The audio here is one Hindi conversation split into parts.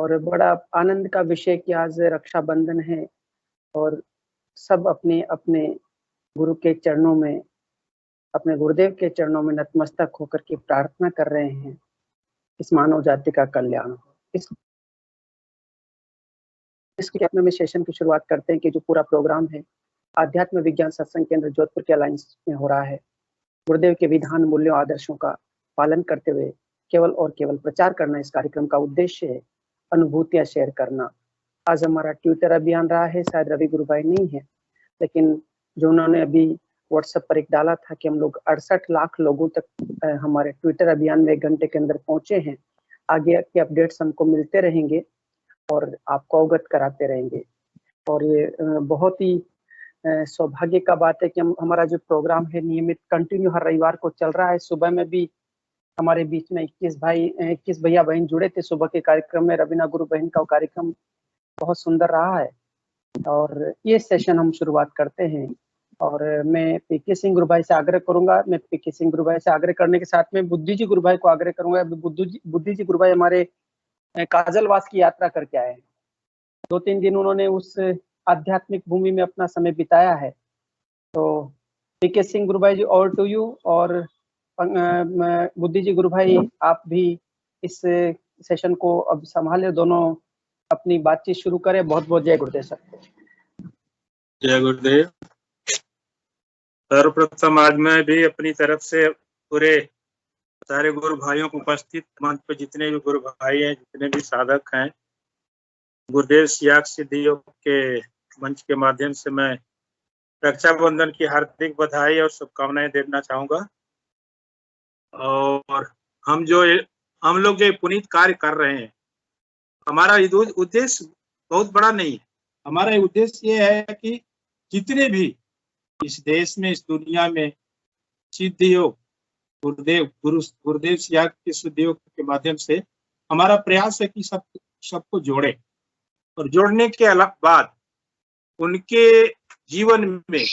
और बड़ा आनंद का विषय कि आज रक्षाबंधन है और सब अपने अपने गुरु के चरणों में, अपने गुरुदेव के चरणों में नतमस्तक होकर के प्रार्थना कर रहे हैं इस मानव जाति का कल्याण हो। इसके अपने में सेशन की शुरुआत करते हैं कि जो पूरा प्रोग्राम है आध्यात्म विज्ञान सत्संग केंद्र जोधपुर के अलायंस में हो रहा है। गुरुदेव के विधान, मूल्यों, आदर्शों का पालन करते हुए केवल और केवल प्रचार करना इस कार्यक्रम का उद्देश्य है, अनुभूतियां शेयर करना। आज हमारा ट्विटर अभियान रहा है, शायद रवि गुरु भाई नहीं है, लेकिन जो उन्होंने अभी व्हाट्सएप पर एक डाला था कि हम लोग 68 लाख लोगों तक हमारे ट्विटर अभियान में 1 घंटे के अंदर पहुंचे हैं। आगे के अपडेट्स हमको मिलते रहेंगे और आपको अवगत कराते रहेंगे। और ये बहुत ही सौभाग्य का बात है कि हमारा जो प्रोग्राम है नियमित कंटिन्यू हर रविवार को चल रहा है। सुबह में भी हमारे बीच में 21 भैया बहन जुड़े थे सुबह के कार्यक्रम में। रवीना गुरु बहन का कार्यक्रम बहुत सुंदर रहा है और ये सेशन हम शुरुआत करते हैं। और मैं पीके सिंह गुरु भाई से आग्रह करूंगा, मैं पीके सिंह गुरु भाई से आग्रह करने के साथ में बुद्धि जी गुरु भाई को आग्रह करूंगा। बुद्धि जी गुरु भाई हमारे काजलवास की यात्रा करके आए हैं। 2-3 दिन उन्होंने उस आध्यात्मिक भूमि में अपना समय बिताया है। तो पीके सिंह गुरु भाई जी, ओवर टू यू। और बुद्धि जी गुरु भाई, आप भी इस सेशन को अब संभाले, दोनों अपनी बातचीत शुरू करें। बहुत बहुत जय गुरुदेव सर। जय गुरुदेव। सर्वप्रथम आज मैं भी अपनी तरफ से पूरे सारे गुरु भाइयों को, उपस्थित मंच पर जितने भी गुरु भाई हैं, जितने भी साधक हैं, गुरुदेव सियाग सिद्धि योग के मंच के माध्यम से मैं रक्षाबंधन की हार्दिक बधाई और शुभकामनाएं देना चाहूंगा। और हम लोग जो पुनीत कार्य कर रहे हैं, हमारा उद्देश्य बहुत बड़ा नहीं है। हमारा उद्देश्य ये है कि जितने भी इस देश में, इस दुनिया में सिद्धि योग, गुरुदेव सियाग के सिद्धि योग के माध्यम से हमारा प्रयास है कि सबको जोड़े, और जोड़ने के बाद उनके जीवन में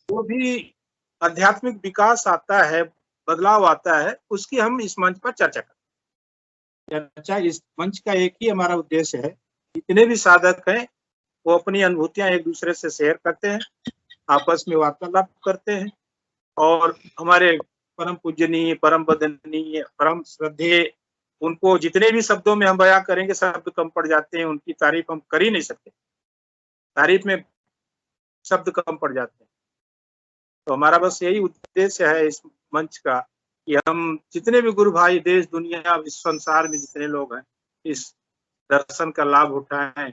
वो भी आध्यात्मिक विकास आता है, बदलाव आता है, उसकी हम इस मंच पर चर्चा करें। इस मंच का एक ही हमारा उद्देश्य है, जितने भी साधक हैं वो अपनी अनुभूतियां एक दूसरे से शेयर करते हैं, आपस में वार्तालाप करते हैं, और हमारे परम पूजनीय, परम वंदनीय, परम श्रद्धेय, उनको जितने भी शब्दों में हम बयां करेंगे शब्द कम पड़ जाते हैं, उनकी तारीफ हम कर ही नहीं सकते, तारीफ में शब्द कम पड़ जाते हैं। तो हमारा बस यही उद्देश्य है इस मंच का कि हम जितने भी गुरु भाई देश दुनिया इस संसार में जितने लोग हैं, इस दर्शन का लाभ उठाएं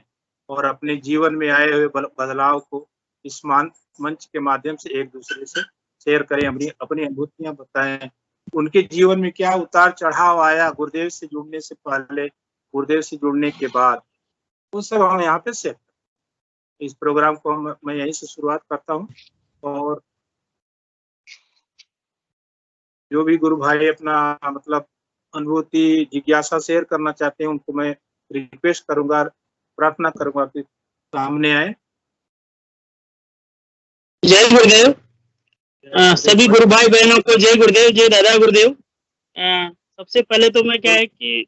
और अपने जीवन में आए हुए बदलाव को इस मंच के माध्यम से एक दूसरे से शेयर करें, अपनी अनुभूतियां बताएं, उनके जीवन में क्या उतार चढ़ाव आया गुरुदेव से जुड़ने से पहले, गुरुदेव से जुड़ने के बाद, वो सब हम यहाँ पे शेयर करें। इस प्रोग्राम को मैं यहीं से शुरुआत करता हूँ। और जो भी गुरु भाई अपना मतलब अनुभूति, जिज्ञासा शेयर करना चाहते हैं, उनको मैं रिक्वेस्ट करूंगा, प्रार्थना करूंगा कि सामने आए। जय गुरुदेव। सभी गुरु भाई बहनों को जय गुरुदेव, जय दादा गुरुदेव। सबसे पहले तो मैं क्या है कि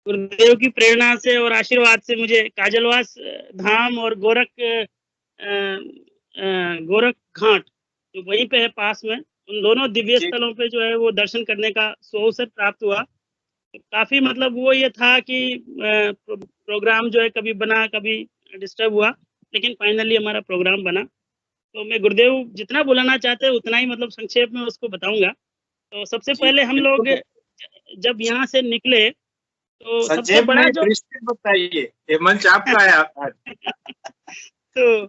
गुरुदेव की प्रेरणा से और आशीर्वाद से मुझे काजलवास धाम और गोरख घाट जो वहीं पे है पास में, उन दोनों दिव्य स्थलों पे जो है वो दर्शन करने का सुअवसर प्राप्त हुआ। काफी मतलब वो ये था कि प्रोग्राम जो है कभी बना कभी डिस्टर्ब हुआ, लेकिन फाइनली हमारा प्रोग्राम बना। तो मैं गुरुदेव जितना बुलाना चाहते हैं उतना ही मतलब संक्षेप में उसको बताऊंगा। तो सबसे पहले हम लोग जब यहाँ से निकले तो सबसे बड़ा जो बताइए, ये मंच आपका है। तो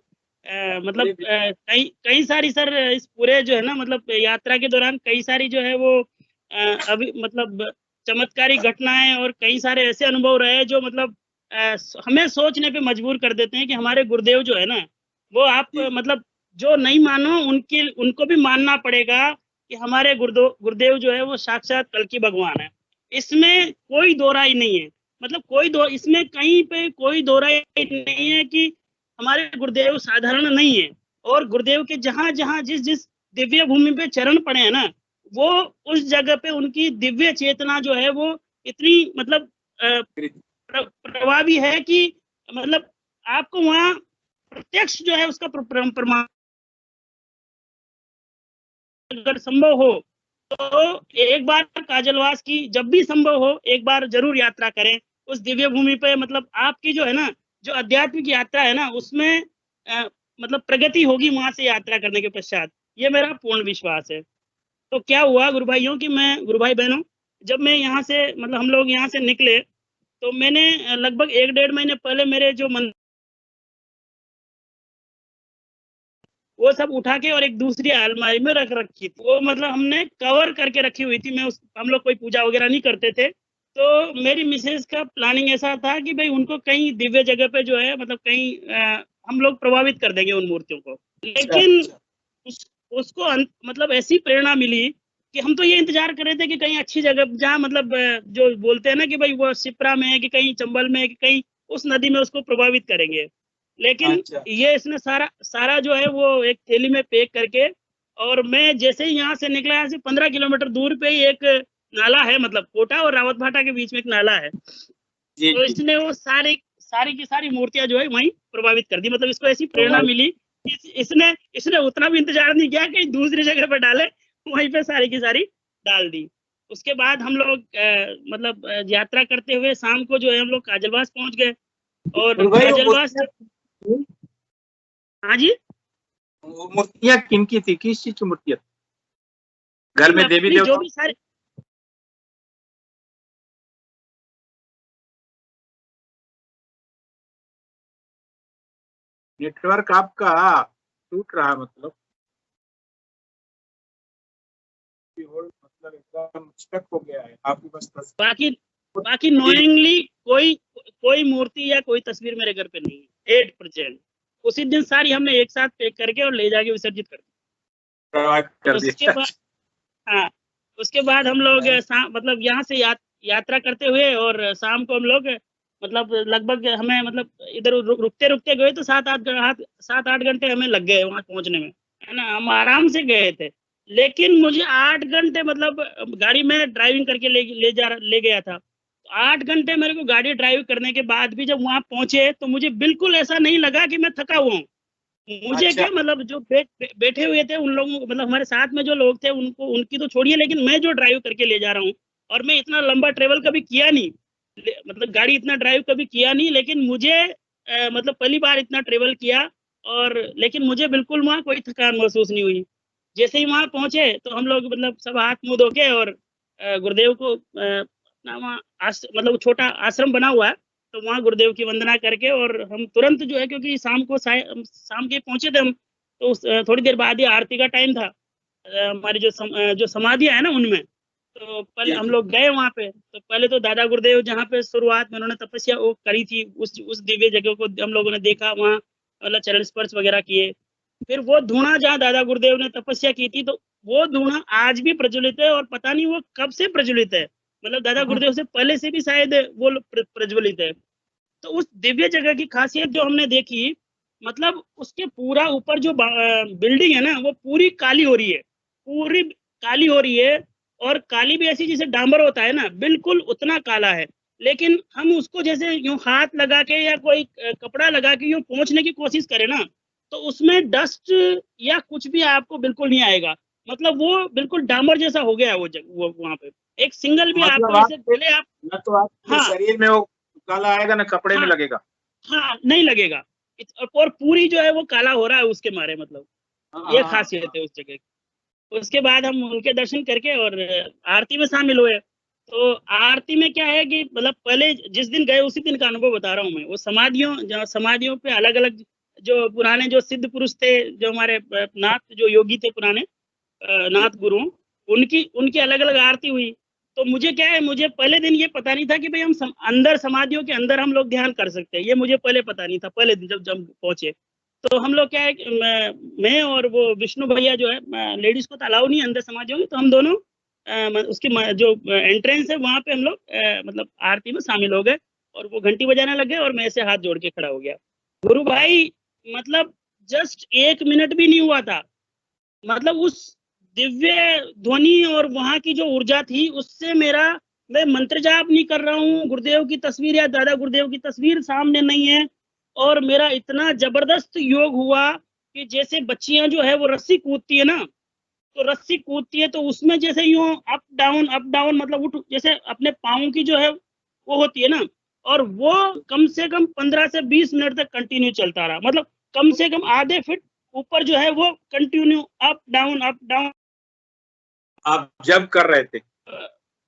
मतलब कई सारी सर इस पूरे जो है ना मतलब यात्रा के दौरान कई सारी जो है वो अभी मतलब चमत्कारी घटनाएं और कई सारे ऐसे अनुभव रहे जो मतलब हमें सोचने पे मजबूर कर देते हैं कि हमारे गुरुदेव जो है ना वो आप मतलब जो नहीं मानो उनको भी मानना पड़ेगा कि हमारे गुरुदेव जो है वो साक्षात कल्कि भगवान है। इसमें कोई दो राय नहीं है, मतलब इसमें कहीं पे कोई दो राय नहीं है कि हमारे गुरुदेव साधारण नहीं है। और गुरुदेव के जहां जहां जिस दिव्य भूमि पे चरण पड़े हैं ना, वो उस जगह पे उनकी दिव्य चेतना जो है वो इतनी मतलब प्रभावी है कि मतलब आपको वहाँ प्रत्यक्ष जो है उसका प्रमाण अगर संभव हो तो एक बार काजलवास की जब भी संभव हो एक बार जरूर यात्रा करें उस दिव्य भूमि पे। मतलब आपकी जो है ना जो आध्यात्मिक यात्रा है ना उसमें मतलब प्रगति होगी वहां से यात्रा करने के पश्चात, ये मेरा पूर्ण विश्वास है। तो क्या हुआ गुरु भाइयों कि मैं गुरु भाई बहनों जब मैं यहाँ से मतलब हम लोग यहाँ से निकले तो मैंने लगभग 1-1.5 महीने पहले मेरे जो मन वो सब उठा के और एक दूसरी अलमारी में रख रखी थी। वो मतलब हमने कवर करके रखी हुई थी। मैं उस हम लोग कोई पूजा वगैरह नहीं करते थे। तो मेरी मिसेज का प्लानिंग ऐसा था कि भाई उनको कहीं दिव्य जगह पे जो है मतलब कहीं हम लोग प्रभावित कर देंगे उन मूर्तियों को। लेकिन उसको मतलब ऐसी प्रेरणा मिली कि हम तो ये इंतजार कर रहे थे कि कहीं अच्छी जगह जहाँ मतलब जो बोलते हैं ना कि भाई वो शिप्रा में है कि कहीं चंबल में है कि कहीं उस नदी में उसको प्रभावित करेंगे। लेकिन ये इसने सारा जो है वो एक थैली में पैक करके और मैं जैसे ही यहाँ से निकला, यहाँ से 15 किलोमीटर दूर पे ही एक नाला है, मतलब कोटा और रावत भाटा के बीच में एक नाला है। तो इसने वो सारी की सारी मूर्तियां जो है वहीं प्रभावित कर दी। मतलब इसको ऐसी प्रेरणा मिली इसने उतना भी इंतजार नहीं किया कि दूसरी जगह पर डाले, वहीं पे सारी की सारी डाल दी। उसके बाद हम लोग मतलब यात्रा करते हुए शाम को जो है हम लोग काजलवास पहुंच गए और काजलवास। हाँ जी, वो मूर्तियां किनकी थी, किस चीज की मूर्तियां? घर में देवी देवता जो भी सारे नेटवर्क आपका टूट रहा, मतलब एकदम स्टक हो गया है आपकी बस। बाकी नोइंगली कोई मूर्ति या कोई तस्वीर मेरे घर पे नहीं है 8%। उसी दिन सारी हमने एक साथ पैक करके और ले जाके विसर्जित कर दी। उसके बाद हम लोग मतलब यहाँ से यात्रा करते हुए और शाम को हम लोग मतलब लगभग हमें मतलब इधर रुकते गए तो 7-8 घंटे हमें लग गए वहां पहुंचने में, है ना। हम आराम से गए थे, लेकिन मुझे 8 घंटे मतलब गाड़ी में ड्राइविंग करके ले गया था। 8 घंटे मेरे को गाड़ी ड्राइव करने के बाद भी जब वहां पहुंचे तो मुझे बिल्कुल ऐसा नहीं लगा कि मैं थका हुआ हूँ। मुझे क्या मतलब जो बैठे हुए थे उन लोगों को, मतलब हमारे साथ में जो लोग थे उनको, उनकी तो छोड़िए, लेकिन मैं जो ड्राइव करके ले जा रहा हूँ और मैं इतना लंबा ट्रेवल कभी किया नहीं, मतलब गाड़ी इतना ड्राइव कभी किया नहीं, लेकिन मुझे मतलब पहली बार इतना ट्रेवल किया और लेकिन मुझे बिल्कुल वहाँ कोई थकान महसूस नहीं हुई। जैसे ही वहाँ पहुंचे तो हम लोग मतलब सब हाथ मुंह धो के और गुरुदेव को वहाँ मतलब छोटा आश्रम बना हुआ है तो वहाँ गुरुदेव की वंदना करके और हम तुरंत जो है, क्योंकि शाम के पहुंचे थे हम, तो थोड़ी देर बाद ही आरती का टाइम था हमारी जो समाधियां है ना उनमें। तो पहले हम लोग गए वहाँ पे, तो पहले तो दादा गुरुदेव जहाँ पे शुरुआत में उन्होंने तपस्या वो करी थी उस दिव्य जगह को हम लोगों ने देखा, वहाँ मतलब चरण स्पर्श वगैरह किए। फिर वो धूणा जहाँ दादा गुरुदेव ने तपस्या की थी तो वो धूणा आज भी प्रज्वलित है और पता नहीं वो कब से प्रज्वलित है, मतलब दादा गुरुदेव से पहले से भी शायद वो प्रज्वलित है। तो उस दिव्य जगह की खासियत जो हमने देखी, मतलब उसके पूरा ऊपर जो बिल्डिंग है ना वो पूरी काली हो रही है, पूरी काली हो रही है। और काली भी ऐसी जैसे डांबर होता है ना, बिल्कुल उतना काला है। लेकिन हम उसको जैसे यूं हाथ लगा के या कोई कपड़ा लगा के यूं पोंछने की कोशिश करें ना, तो उसमें डस्ट या कुछ भी आपको बिल्कुल नहीं आएगा। मतलब वो बिल्कुल डामर जैसा हो गया है वो वहां पे एक सिंगल भी मतलब आपको ऐसे पहले आप न तो आपके शरीर में वो काला आएगा ना कपड़े में लगेगा। हाँ, नहीं लगेगा। और पूरी जो है वो काला हो रहा है उसके मारे, मतलब ये खासियत है उस जगह की। उसके बाद हम उनके दर्शन करके और आरती में शामिल हुए। तो आरती में क्या है कि मतलब पहले जिस दिन गए उसी दिन का अनुभव बता रहा हूँ मैं। वो समाधियों पे अलग अलग जो पुराने जो सिद्ध पुरुष थे, जो हमारे नाथ जो योगी थे पुराने नाथ गुरु, उनकी अलग अलग आरती हुई। तो मुझे क्या है, मुझे पहले दिन ये पता नहीं था कि भाई हम अंदर समाधियों के अंदर हम लोग ध्यान कर सकते हैं, ये मुझे पहले पता नहीं था। पहले दिन जब पहुंचे तो हम लोग क्या है, मैं और वो विष्णु भैया जो है, लेडीज को तो अलाउ नहीं अंदर समाधियों में, तो हम दोनों उसकी जो एंट्रेंस है वहां पे हम लोग मतलब आरती में शामिल हो गए और वो घंटी बजाने लग गए और मैं ऐसे हाथ जोड़ के खड़ा हो गया। गुरु भाई मतलब जस्ट 1 मिनट भी नहीं हुआ था, मतलब उस दिव्य ध्वनि और वहां की जो ऊर्जा थी उससे मेरा मैं मंत्र जाप नहीं कर रहा हूँ, गुरुदेव की तस्वीर या दादा गुरुदेव की तस्वीर सामने नहीं है, और मेरा इतना जबरदस्त योग हुआ कि जैसे बच्चियां जो है वो रस्सी कूदती है ना, तो रस्सी कूदती है तो उसमें जैसे यूं अप डाउन मतलब उठ, जैसे अपने पाँव की जो है वो होती है ना, और वो कम से कम 15 से 20 मिनट तक कंटिन्यू चलता रहा। मतलब कम से कम आधे फीट ऊपर जो है वो कंटिन्यू अप डाउन आप जब कर रहे थे?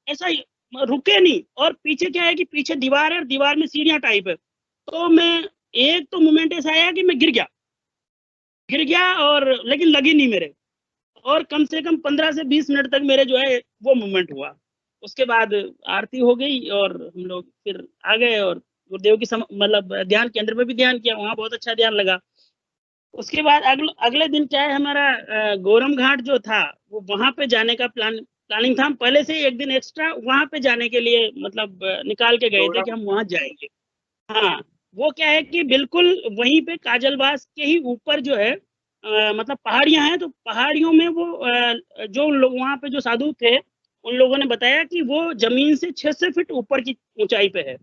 ऐसा ही रुके नहीं। और पीछे क्या है कि पीछे दीवार है और दीवार में सीढ़ियां टाइप है, तो मैं एक तो मोमेंट ऐसा आया कि मैं गिर गया और लेकिन लगी नहीं मेरे, और कम से कम 15 से 20 मिनट तक मेरे जो है वो मूवमेंट हुआ। उसके बाद आरती हो गई और हम लोग फिर आ गए, और गुरुदेव की मतलब ध्यान केंद्र में भी ध्यान किया, वहाँ बहुत अच्छा ध्यान लगा। उसके बाद अगले दिन क्या है, हमारा गोरम घाट जो था वो वहाँ पे जाने का प्लानिंग था। हम पहले से ही एक दिन एक्स्ट्रा वहाँ पे जाने के लिए मतलब निकाल के गए थे कि हम वहाँ जाएंगे। हाँ, वो क्या है कि बिल्कुल वहीं पे काजलबास के ही ऊपर जो है मतलब पहाड़ियां हैं, तो पहाड़ियों में वो जो लोग वहाँ पे जो साधु थे उन लोगों ने बताया कि वो जमीन से 600 फीट ऊपर की ऊंचाई पे है,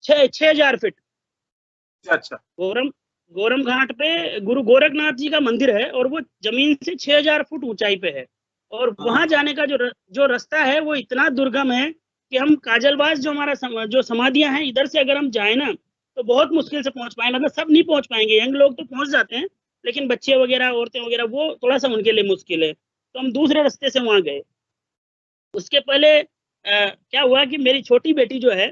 6,000 फीट। अच्छा। गोरम घाट पे गुरु गोरखनाथ जी का मंदिर है और वो जमीन से 6,000 फुट ऊंचाई पे है, और वहां जाने का जो रास्ता है वो इतना दुर्गम है कि हम काजलबास जो हमारा जो समाधियां हैं इधर से अगर हम जाए ना तो बहुत मुश्किल से पहुंच पाए। मतलब सब नहीं पहुंच पाएंगे, यंग लोग तो पहुंच जाते हैं, लेकिन बच्चे वगैरह औरतें वगैरह वो थोड़ा सा उनके लिए मुश्किल है, तो हम दूसरे रास्ते से वहां गए। उसके पहले क्या हुआ कि मेरी छोटी बेटी जो है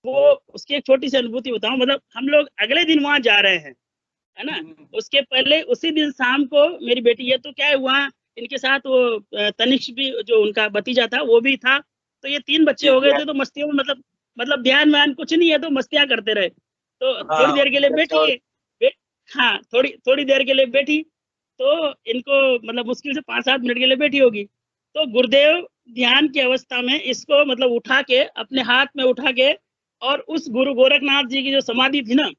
वो, उसकी एक छोटी सी अनुभूति बताऊं। मतलब हम लोग अगले दिन वहां जा रहे हैं, है ना, उसके पहले उसी दिन शाम को मेरी बेटी है, तो क्या है वहाँ इनके साथ वो तनिष्क भी जो उनका भतीजा था वो भी था, तो ये 3 बच्चे हो गए थे। तो मस्तियों में मतलब ध्यान व्यान कुछ नहीं है, तो मस्तियां करते रहे। तो थोड़ी देर के लिए बैठी, हाँ थोड़ी देर के लिए बैठी, तो इनको मतलब मुश्किल से 5-7 मिनट के लिए बैठी होगी, तो गुरुदेव ध्यान की अवस्था में इसको मतलब उठा के अपने हाथ में उठा के और उस गुरु गोरखनाथ जी की जो समाधि थी ना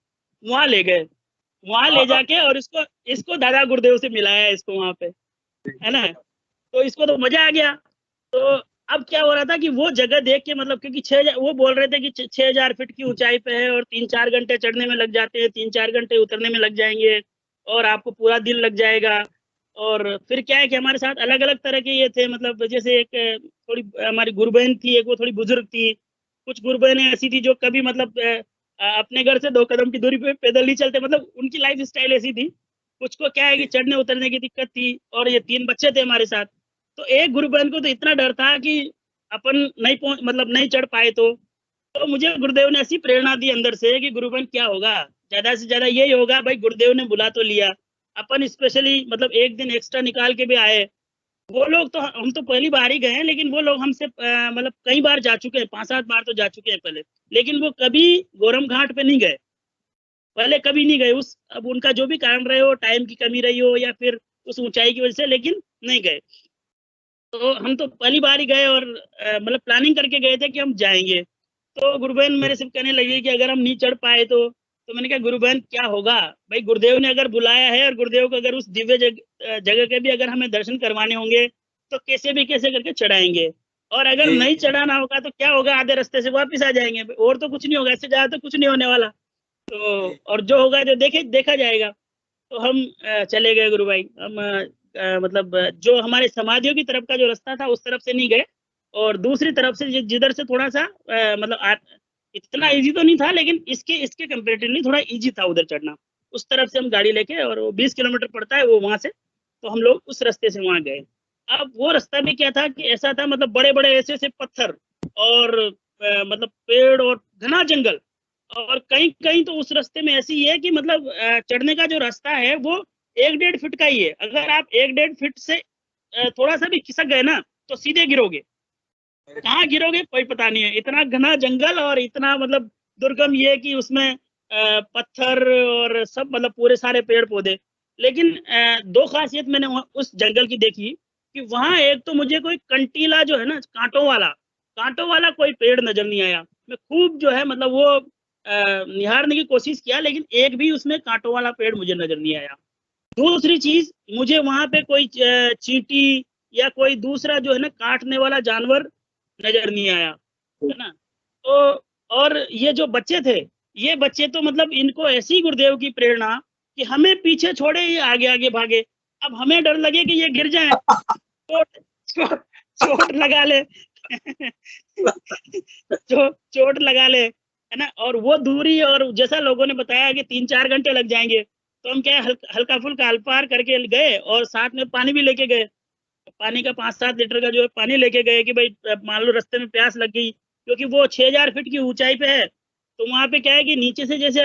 वहां ले गए, वहां ले जाके और इसको दादा गुरुदेव से मिलाया इसको वहां पे, है ना। तो इसको तो मजा आ गया। तो अब क्या हो रहा था कि वो जगह देख के मतलब क्योंकि वो बोल रहे थे कि 6,000 फीट की ऊंचाई पे है और 3-4 घंटे चढ़ने में लग जाते हैं, 3-4 घंटे उतरने में लग जाएंगे और आपको पूरा दिन लग जाएगा। और फिर क्या है कि हमारे साथ अलग अलग तरह के ये थे, मतलब जैसे एक थोड़ी हमारी गुरुबहन थी, एक वो थोड़ी बुजुर्ग थी, कुछ गुरुबहनें ऐसी थी जो कभी मतलब अपने घर से 2 कदम की दूरी पे पैदल नहीं चलते, मतलब उनकी लाइफ स्टाइल ऐसी थी। कुछ को क्या है कि चढ़ने उतरने की दिक्कत थी, और ये 3 बच्चे थे हमारे साथ। तो एक गुरु बहन को तो इतना डर था कि अपन नहीं मतलब नहीं चढ़ पाए, तो मुझे गुरुदेव ने ऐसी प्रेरणा दी अंदर से कि गुरु बहन क्या होगा, ज्यादा से ज्यादा यही होगा भाई, गुरुदेव ने बुला तो लिया, अपन स्पेशली मतलब एक दिन एक्स्ट्रा निकाल के भी आए। वो लोग तो हम तो पहली बार ही गए हैं, लेकिन वो लोग हमसे मतलब कई बार जा चुके हैं, 5-7 बार तो जा चुके हैं पहले, लेकिन वो कभी गोरम घाट पे नहीं गए, पहले कभी नहीं गए। अब उनका जो भी कारण रहे हो, टाइम की कमी रही हो या फिर उस ऊंचाई की वजह से, लेकिन नहीं गए। तो हम तो पहली बार ही गए और मतलब प्लानिंग करके गए थे कि हम जाएंगे। तो गुरु बहन मेरे से कहने लगी कि अगर हम नहीं चढ़ पाए तो मैंने कहा गुरु बहन क्या होगा भाई, गुरुदेव ने अगर बुलाया है और गुरुदेव को अगर उस दिव्य जगह के भी अगर हमें दर्शन करवाने होंगे तो कैसे करके चढ़ाएंगे, और अगर नहीं चढ़ाना होगा तो क्या होगा, आधे रास्ते से वापिस आ जाएंगे, और तो कुछ नहीं होगा, इससे ज्यादा तो कुछ नहीं होने वाला। तो और जो होगा जो देखा जाएगा। तो हम चले गए गुरु भाई, हम मतलब जो हमारे समाधियों की तरफ का जो रास्ता था उस तरफ से नहीं गए, और दूसरी तरफ से जिधर से थोड़ा सा मतलब इतना इजी तो नहीं था, लेकिन इसके कंपेरेटिवली थोड़ा इजी था उधर चढ़ना। उस तरफ से हम गाड़ी लेके, और वो 20 किलोमीटर पड़ता है वो वहां से, तो हम लोग उस रास्ते से वहां गए। अब वो रास्ता भी क्या था कि ऐसा था, मतलब बड़े बड़े ऐसे पत्थर और मतलब पेड़ और घना जंगल, और कहीं कहीं तो उस रास्ते में ऐसी है कि मतलब चढ़ने का जो रास्ता है वो 1-1.5 फीट का ही है। अगर आप 1-1.5 फीट से थोड़ा सा भी खिसक गए ना तो सीधे गिरोगे, कहाँ गिरोगे कोई पता नहीं है, इतना घना जंगल और इतना मतलब दुर्गम ये कि उसमें पत्थर और सब मतलब पूरे सारे पेड़ पौधे। लेकिन 2 खासियत मैंने उस जंगल की देखी कि वहां एक तो मुझे कोई कंटीला जो है ना कांटों वाला कोई पेड़ नजर नहीं आया। मैं खूब जो है मतलब वो निहारने की कोशिश किया, लेकिन एक भी उसमें कांटों वाला पेड़ मुझे नजर नहीं आया। दूसरी चीज, मुझे वहां पे कोई चींटी या कोई दूसरा जो है ना काटने वाला जानवर नजर नहीं आया। है ना। तो और ये जो बच्चे थे, ये बच्चे तो मतलब इनको ऐसी गुरुदेव की प्रेरणा कि हमें पीछे छोड़े ये आगे आगे भागे। अब हमें डर लगे कि ये गिर जाए, चोट चोट लगा ले चोट लगा ले, है ना। और वो दूरी, और जैसा लोगों ने बताया कि 3-4 घंटे लग जाएंगे, तो हम क्या है हल्का फुल्का अल्पार करके गए और साथ में पानी भी लेके गए। पानी का 5-7 लीटर का जो है पानी लेके गए कि भाई मान लो रास्ते में प्यास लग गई, क्योंकि वो 6000 फीट की ऊंचाई पे है। तो वहाँ पे क्या है कि नीचे से जैसे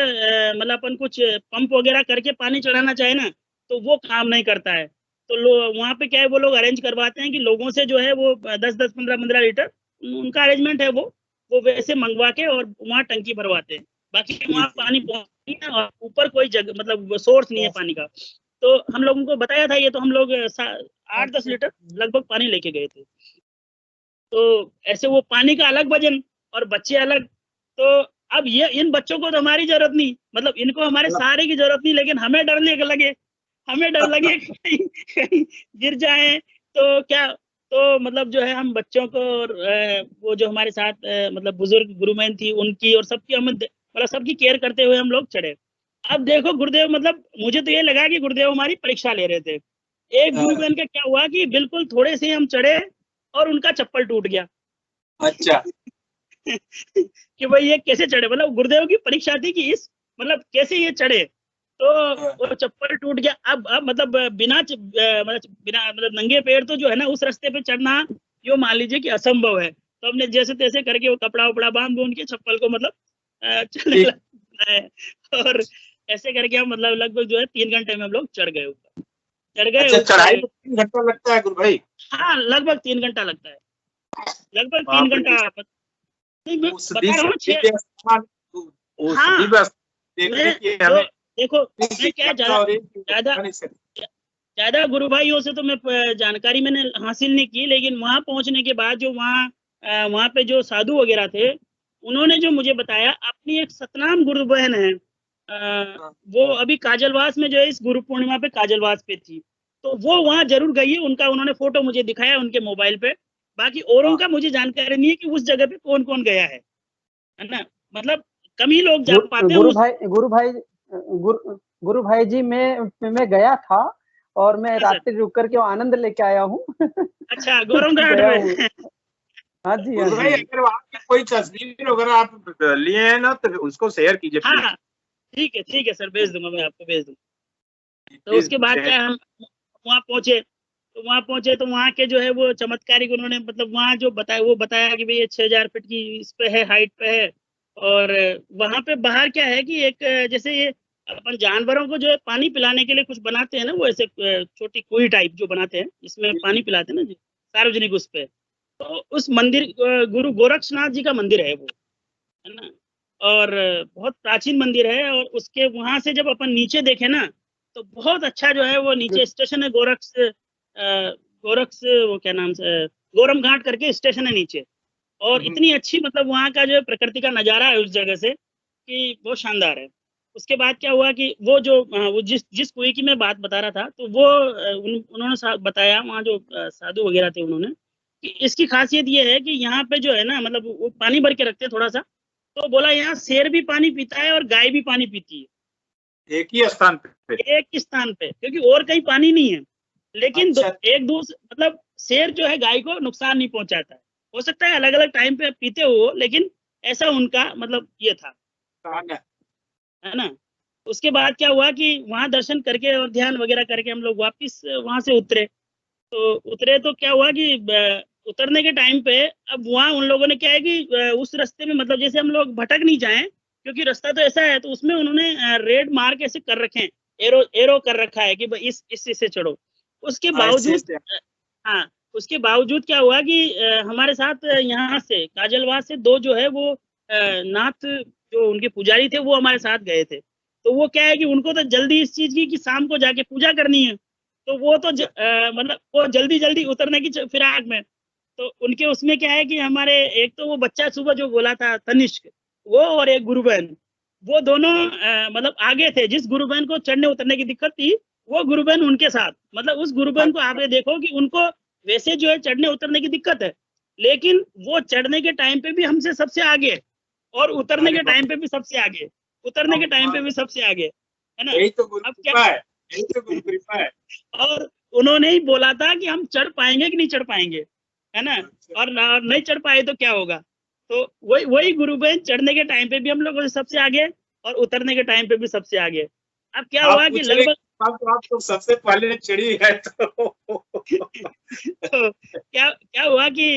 मतलब अपन कुछ पंप वगैरह करके पानी चढ़ाना चाहे ना, तो वो काम नहीं करता है। तो वहाँ पे क्या है, वो लोग अरेंज करवाते हैं कि लोगों से जो है वो 10-10, 15-15 लीटर उनका अरेंजमेंट है, वो वैसे मंगवा के और वहाँ टंकी भरवाते हैं। बाकी वहाँ पानी पहुँच नहीं है और ऊपर कोई जगह मतलब सोर्स नहीं है पानी का। तो हम लोगों को बताया था ये, तो हम लोग 8-10 लीटर लगभग पानी लेके गए थे। तो ऐसे वो पानी का अलग वजन और बच्चे अलग। तो अब ये इन बच्चों को तो हमारी जरूरत नहीं, मतलब इनको हमारे सहारे की जरूरत नहीं, लेकिन हमें डर लगे कहीं गिर जाए तो क्या। तो मतलब जो है हम बच्चों को और वो जो हमारे साथ मतलब बुजुर्ग गुरुमैन थी उनकी और सबकी हम मतलब सबकी केयर करते हुए हम लोग चढ़े। अब देखो गुरुदेव, मतलब मुझे तो ये लगा कि गुरुदेव हमारी परीक्षा ले रहे थे। एक गुरुबहन का क्या हुआ कि बिल्कुल थोड़े से हम चढ़े और उनका चप्पल टूट गया। अच्छा कि भाई ये कैसे चढ़े, मतलब गुरुदेव की परीक्षा थी कि इस मतलब कैसे ये चढ़े। तो वो चप्पल टूट गया। अब मतलब बिना नंगे पैर तो जो है ना उस रास्ते पे चढ़ना यो मान लीजिए कि असंभव है। तो हमने जैसे तैसे करके वो कपड़ा उपड़ा बांध उनके चप्पल को मतलब चलने लगना है। और ऐसे करके हम मतलब लगभग जो है 3 घंटे में हम लोग चढ़ गए ऊपर। अच्छा, चढ़ाई में 3 घंटा लगता है गुरु भाई? हाँ, लगभग 3 घंटा लगता है, लगभग 3 घंटा। देखो मैं क्या ज्यादा गुरु भाइयों से तो मैं जानकारी मैंने हासिल नहीं की, लेकिन वहां पहुंचने के बाद जो वहां पे जो साधु वगैरह थे, उन्होंने जो मुझे बताया, अपनी एक सतनाम गुरु बहन है, वो अभी काजलवास में जो है इस गुरु पूर्णिमा पे काजलवास पे थी, तो वो वहां जरूर गई है। उनका उन्होंने फोटो मुझे दिखाया उनके मोबाइल पे। बाकी औरों का मुझे जानकारी नहीं है कि उस जगह पे कौन कौन गया है ना। मतलब कम ही लोग जा पाते हैं। गुरु भाई जी मैं गया था और मैं रात्रि रुक करके आनंद लेके आया हूँ। अच्छा, गौरव घाट में। हाँ जी, गुरु भाई अगर वहाँ की कोई तस्वीर वगैरह आप लिए हैं ना तो उसको शेयर कीजिए। हाँ ठीक है सर, भेज दूंगा, मैं आपको भेज दूंगा। तो उसके बाद क्या हम वहाँ पहुंचे, तो वहाँ के जो है वो चमत्कारिक उन्होंने मतलब वहाँ जो बताया वो बताया कि भाई ये 6000 फीट की इस पे है, हाइट पे है। और वहाँ पे बाहर क्या है कि एक जैसे ये अपन जानवरों को जो है पानी पिलाने के लिए कुछ बनाते हैं ना, वो ऐसे छोटी कुई टाइप जो बनाते हैं, इसमें पानी पिलाते हैं ना जी सार्वजनिक उस पे। तो उस मंदिर गुरु गोरक्षनाथ जी का मंदिर है वो, है ना। और बहुत प्राचीन मंदिर है। और उसके वहां से जब अपन नीचे देखे ना, तो बहुत अच्छा जो है वो नीचे स्टेशन है, गोरक्ष वो क्या नाम से, गोरम घाट करके स्टेशन है नीचे। और इतनी अच्छी मतलब वहाँ का जो प्रकृति का नजारा है उस जगह से कि बहुत शानदार है। उसके बाद क्या हुआ कि वो जिस कुएं की मैं बात बता रहा था, तो वो उन्होंने बताया वहाँ जो साधु वगैरह थे, उन्होंने कि इसकी खासियत ये है कि यहाँ पे जो है ना मतलब वो पानी भर के रखते हैं थोड़ा सा। तो बोला यहाँ शेर भी पानी पीता है और गाय भी पानी पीती है, एक ही स्थान पे, क्योंकि और कहीं पानी नहीं है। लेकिन अच्छा। एक दूसरे मतलब शेर जो है गाय को नुकसान नहीं पहुंचाता है। हो सकता है अलग अलग टाइम पे पीते हो, लेकिन ऐसा उनका मतलब ये था, है ना। उसके बाद क्या हुआ कि वहां दर्शन करके और ध्यान वगैरह करके हम लोग वापिस वहां से उतरे। तो क्या हुआ कि उतरने के टाइम पे अब वहाँ उन लोगों ने क्या है कि उस रास्ते में मतलब जैसे हम लोग भटक नहीं जाएं, क्योंकि रास्ता तो ऐसा है, तो उसमें उन्होंने रेड मार्क ऐसे कर रखे हैं, एरो कर रखा है कि इस से चढ़ो। उसके बावजूद हाँ, उसके बावजूद क्या हुआ कि हमारे साथ यहाँ से काजलवास से 2 जो है वो नाथ जो उनके पुजारी थे वो हमारे साथ गए थे। तो वो क्या है कि उनको तो जल्दी इस चीज की कि शाम को जाके पूजा करनी है, तो वो तो मतलब वो जल्दी उतरने की फिराक में। तो उनके उसमें क्या है कि हमारे एक तो वो बच्चा सुबह जो बोला था तनिष्क, वो और एक गुरु बहन, वो दोनों मतलब आगे थे। जिस गुरु बहन को चढ़ने उतरने की दिक्कत थी, वो गुरु बहन उनके साथ, मतलब उस गुरु बहन को आप देखो कि उनको वैसे जो है चढ़ने उतरने की दिक्कत है, लेकिन वो चढ़ने के टाइम पे भी हमसे सबसे आगे और उतरने के टाइम पे भी सबसे आगे, उतरने के टाइम पे भी सबसे आगे, है ना। यही तो गुरु अब कृपा क्या, है, यही तो गुरु कृपा है। और उन्होंने ही बोला था कि हम चढ़ पाएंगे कि नहीं चढ़ पाएंगे, है ना। और नहीं चढ़ पाए तो क्या होगा। तो वही गुरु बहन चढ़ने के टाइम पे भी हम लोगों से सबसे आगे और उतरने के टाइम पे भी सबसे आगे। अब क्या आप हुआ कि पूछ रहे लगभग आप तो सबसे पहले चढ़ी है तो तो क्या हुआ कि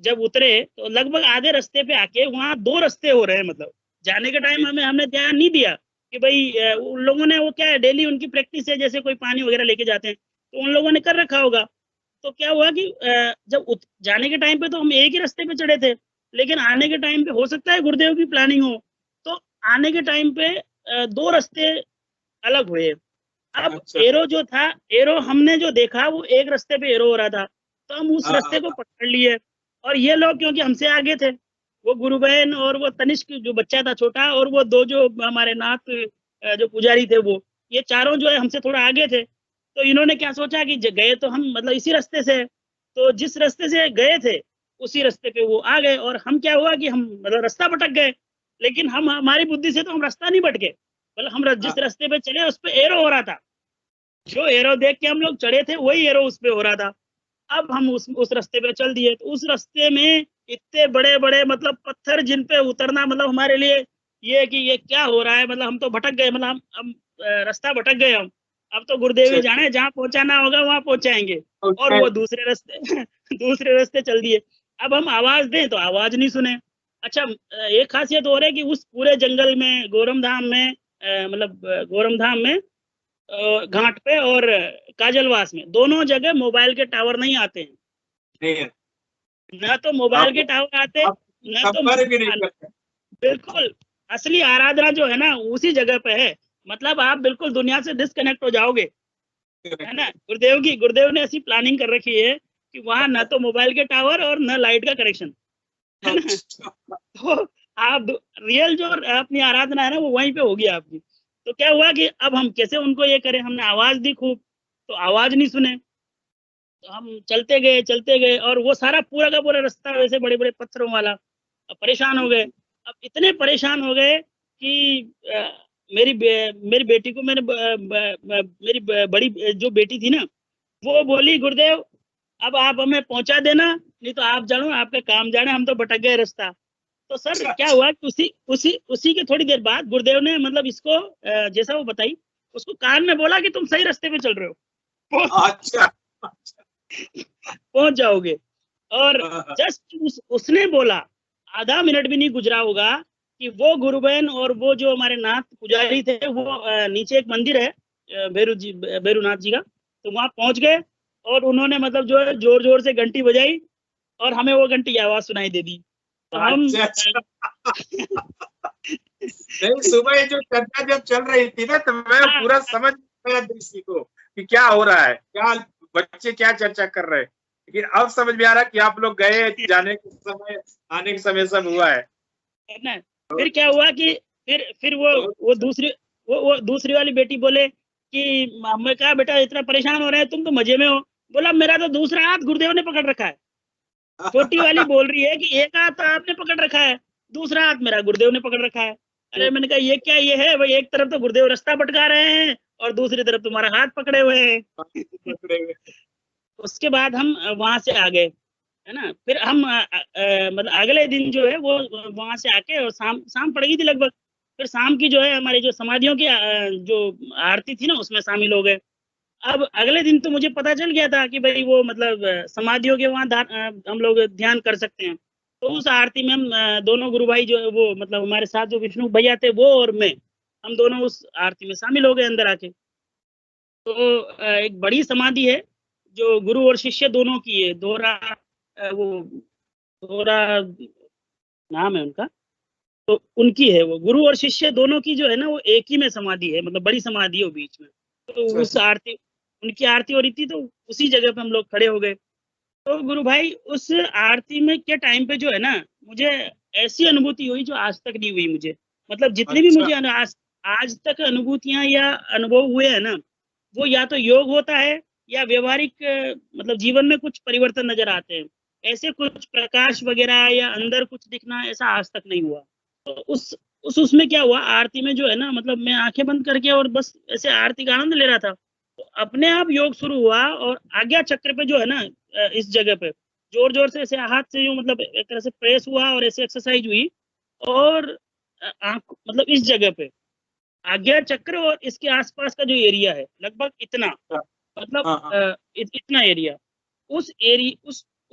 जब उतरे तो लगभग आधे रास्ते पे आके वहाँ 2 रास्ते हो रहे हैं। मतलब जाने के टाइम हमने ध्यान नहीं दिया कि भाई उन लोगों ने, वो क्या है, डेली उनकी प्रैक्टिस है, जैसे कोई पानी वगैरह लेके जाते हैं तो उन लोगों ने कर रखा होगा। तो क्या हुआ कि जब जाने के टाइम पे तो हम एक ही रास्ते पे चढ़े थे, लेकिन आने के टाइम पे हो सकता है गुरुदेव की प्लानिंग हो, तो आने के टाइम पे 2 रास्ते अलग हुए। अब अच्छा। एरो जो था, एरो हमने जो देखा वो एक रास्ते पे एरो हो रहा था, तो हम उस रास्ते को पकड़ लिए। और ये लोग क्योंकि हमसे आगे थे, वो गुरु बहन और वो तनिष्क जो बच्चा था छोटा, और वो 2 जो हमारे नाथ जो पुजारी थे, वो ये चारों जो है हमसे थोड़ा आगे थे। तो इन्होंने क्या सोचा कि गए तो हम मतलब इसी रास्ते से, तो जिस रास्ते से गए थे उसी रास्ते पे वो आ गए, और हम क्या हुआ कि हम मतलब रास्ता भटक गए। लेकिन हम, हमारी बुद्धि से तो हम रास्ता नहीं भटके, मतलब हम जिस रास्ते पे चले उस पे एरो हो रहा था, जो एरो देख के हम लोग चढ़े थे वही एरो उस पे हो रहा था। अब हम उस रास्ते पे चल दिए, तो उस रास्ते में इतने बड़े बड़े मतलब पत्थर, जिन पे उतरना मतलब हमारे लिए ये कि ये क्या हो रहा है, मतलब हम तो भटक गए, मतलब हम रास्ता भटक गए हम। अब तो गुरुदेव ही जाने, जहाँ पहुंचाना होगा वहां पहुंचाएंगे। और वो दूसरे रास्ते दूसरे रास्ते चल दिए। अब हम आवाज दें तो आवाज नहीं सुने। अच्छा, एक खासियत और है कि उस पूरे जंगल में, गोरमधाम में, मतलब गोरमधाम में घाट पे और काजलवास में, दोनों जगह मोबाइल के टावर नहीं आते हैं। नहीं, ना तो मोबाइल के टावर आते, आप ना तो संपर्क भी नहीं करते। बिल्कुल असली आराधना जो है ना उसी जगह पे है। मतलब आप बिल्कुल दुनिया से डिस्कनेक्ट हो जाओगे, है ना। गुरुदेव ने ऐसी प्लानिंग कर रखी है कि वहां ना तो मोबाइल के टावर और ना लाइट का कनेक्शन, है ना। तो आप रियल जो अपनी आराधना है ना वो वहीं पे होगी आपकी। तो क्या हुआ कि अब हम कैसे उनको ये करें, हमने आवाज दी खूब, तो आवाज नहीं सुने। तो हम चलते गए और वो सारा पूरा का पूरा रास्ता वैसे बड़े बड़े पत्थरों वाला। अब परेशान हो गए। अब इतने परेशान हो गए कि मेरी बेटी को मेरी बड़ी जो बेटी थी ना, वो बोली, गुरुदेव अब आप हमें पहुंचा देना, नहीं तो आप जानो, आपका काम जाने, हम तो भटक गए रास्ता। तो सर क्या हुआ कि उसी के थोड़ी देर बाद गुरुदेव ने मतलब इसको जैसा वो बताई, उसको कान में बोला कि तुम सही रास्ते पे चल रहे हो, अच्छा, पहुंच जाओगे। और जस्ट उसने बोला, आधा मिनट भी नहीं गुजरा होगा कि वो गुरु बहन और वो जो हमारे नाथ पुजारी थे, वो नीचे एक मंदिर है भैरूनाथ जी का, तो वहां पहुंच गए। और उन्होंने मतलब जो है जोर जोर से घंटी बजाई और हमें वो घंटी की आवाज सुनाई दे दी। तो हम अच्छा। नहीं, सुबह जो चर्चा जब चल रही थी ना, तो मैं पूरा समझ गया दृष्टि को कि क्या हो रहा है, क्या बच्चे क्या चर्चा कर रहे हैं। लेकिन अब समझ में आ रहा कि आप लोग गए, जाने के समय, आने के समय सब हुआ है ना। फिर क्या हुआ कि फिर वो दूसरी वाली बेटी बोले कि मैं कहा, बेटा इतना परेशान हो रहे हैं, तुम तो मजे में हो। बोला, मेरा तो दूसरा हाथ गुरुदेव ने पकड़ रखा है। छोटी वाली बोल रही है कि एक हाथ तो आपने पकड़ रखा है, दूसरा हाथ मेरा गुरुदेव ने पकड़ रखा है। अरे मैंने कहा, ये क्या ये है भाई, एक तरफ तो गुरुदेव रास्ता भटका रहे हैं और दूसरी तरफ तुम्हारा हाथ पकड़े हुए हैं। उसके बाद हम वहां से आ गए, है ना। फिर हम मतलब अगले दिन जो है वो वहां से आके, और शाम पड़ गई थी लगभग। फिर शाम की जो है हमारी जो समाधियों की जो आरती थी ना, उसमें शामिल हो गए। अब अगले दिन तो मुझे पता चल गया था कि भाई वो मतलब समाधियों के वहाँ हम लोग ध्यान कर सकते हैं। तो उस आरती में हम दोनों गुरु भाई जो है वो मतलब हमारे साथ जो विष्णु भैया थे वो और मैं, हम दोनों उस आरती में शामिल हो गए अंदर आके। तो एक बड़ी समाधि है जो गुरु और शिष्य दोनों की है, वो दोहरा नाम है उनका। तो उनकी है, वो गुरु और शिष्य दोनों की जो है ना वो एक ही में समाधि है, मतलब बड़ी समाधि है वो बीच में। तो उस आरती, उनकी आरती हो रही थी, तो उसी जगह पे हम लोग खड़े हो गए। तो गुरु भाई उस आरती में के टाइम पे जो है ना, मुझे ऐसी अनुभूति हुई जो आज तक नहीं हुई मुझे। मतलब जितनी भी मुझे आज तक अनुभूतियां या अनुभव हुए हैं ना, वो या तो योग होता है या व्यवहारिक मतलब जीवन में कुछ परिवर्तन नजर आते हैं। ऐसे कुछ प्रकाश वगैरह या अंदर कुछ दिखना ऐसा आज तक नहीं हुआ। तो उसमें क्या हुआ, आरती में जो है ना, मतलब मैं आंखें बंद करके और बस ऐसे आरती का आनंद ले रहा था, तो अपने आप योग शुरू हुआ और आज्ञा चक्र पे जो है ना, इस जगह पे जोर जोर से ऐसे हाथ से यूं मतलब एक तरह से प्रेस हुआ और ऐसे एक्सरसाइज हुई, और आंख मतलब इस जगह पे आज्ञा चक्र और इसके आसपास का जो एरिया है लगभग इतना, मतलब इतना एरिया, उस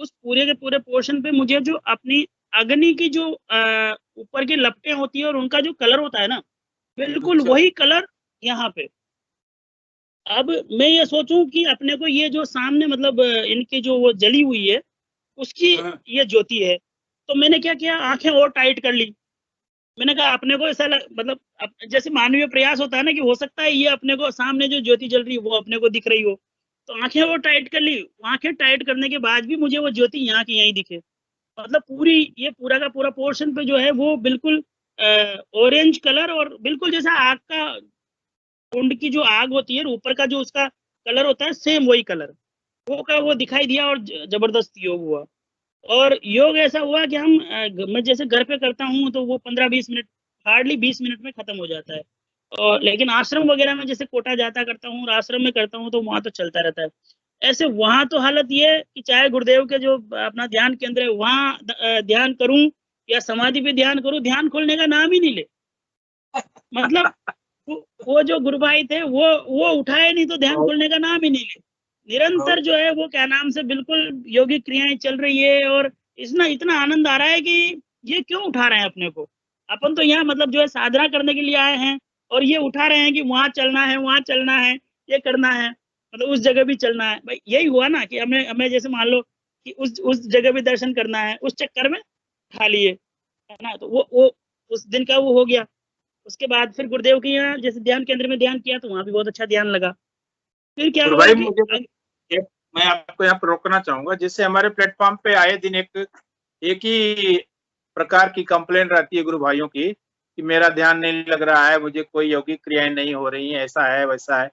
पूरे के पूरे पोर्शन पे मुझे जो अपनी अग्नि की जो ऊपर की लपटें होती है और उनका जो कलर होता है ना, बिल्कुल वही कलर यहाँ पे। अब मैं ये सोचूं कि अपने को ये जो सामने मतलब इनकी जो वो जली हुई है उसकी ये ज्योति है, तो मैंने क्या किया, आंखें और टाइट कर ली। मैंने कहा अपने को ऐसा मतलब जैसे मानवीय प्रयास होता है ना कि हो सकता है ये अपने को सामने जो ज्योति जल रही है वो अपने को दिख रही हो, तो आंखें वो टाइट कर ली। आंखें टाइट करने के बाद भी मुझे वो ज्योति यहाँ की यहीं दिखे, मतलब पूरी ये पूरा का पूरा पोर्शन पे जो है वो बिल्कुल ऑरेंज कलर और बिल्कुल जैसा आग का कुंड की जो आग होती है ऊपर का जो उसका कलर होता है सेम वही कलर वो दिखाई दिया और जबरदस्त योग हुआ। और योग ऐसा हुआ कि मैं जैसे घर पे करता हूँ तो वो 15-20 मिनट, हार्डली 20 मिनट में खत्म हो जाता है, और लेकिन आश्रम वगैरह में जैसे कोटा जाता करता हूँ और आश्रम में करता हूँ तो वहां तो चलता रहता है। ऐसे वहां तो हालत ये है कि चाहे गुरुदेव के जो अपना ध्यान केंद्र है वहां ध्यान करूं या समाधि पे ध्यान करूं, ध्यान खोलने का नाम ही नहीं ले। मतलब वो जो गुरु भाई थे वो उठाए नहीं तो ध्यान खोलने का नाम ही नहीं ले। निरंतर जो है वो क्या नाम से बिल्कुल योगिक क्रियाएं चल रही है, और इतना आनंद आ रहा है कि ये क्यों उठा रहे हैं अपने को। अपन तो यहाँ मतलब जो है साधना करने के लिए आए हैं और ये उठा रहे हैं कि वहां चलना है, वहां चलना है, ये करना है, मतलब उस जगह भी चलना है। भाई यही हुआ ना कि हमें जैसे मान लो कि उस जगह भी दर्शन करना है, उस चक्कर में खा लिए, है ना, तो वो उस दिन का वो हो गया। उसके बाद फिर गुरुदेव के यहाँ जैसे ध्यान केंद्र में ध्यान किया तो वहां भी बहुत अच्छा ध्यान लगा। फिर क्या हुआ भाई कि मुझे मैं आपको यहाँ पर रोकना चाहूंगा, जैसे हमारे प्लेटफॉर्म पे आए दिन एक ही प्रकार की कंप्लेन रहती है गुरु भाइयों की कि मेरा ध्यान नहीं लग रहा है, मुझे कोई यौगिक क्रियाएं नहीं हो रही हैं, ऐसा है वैसा है।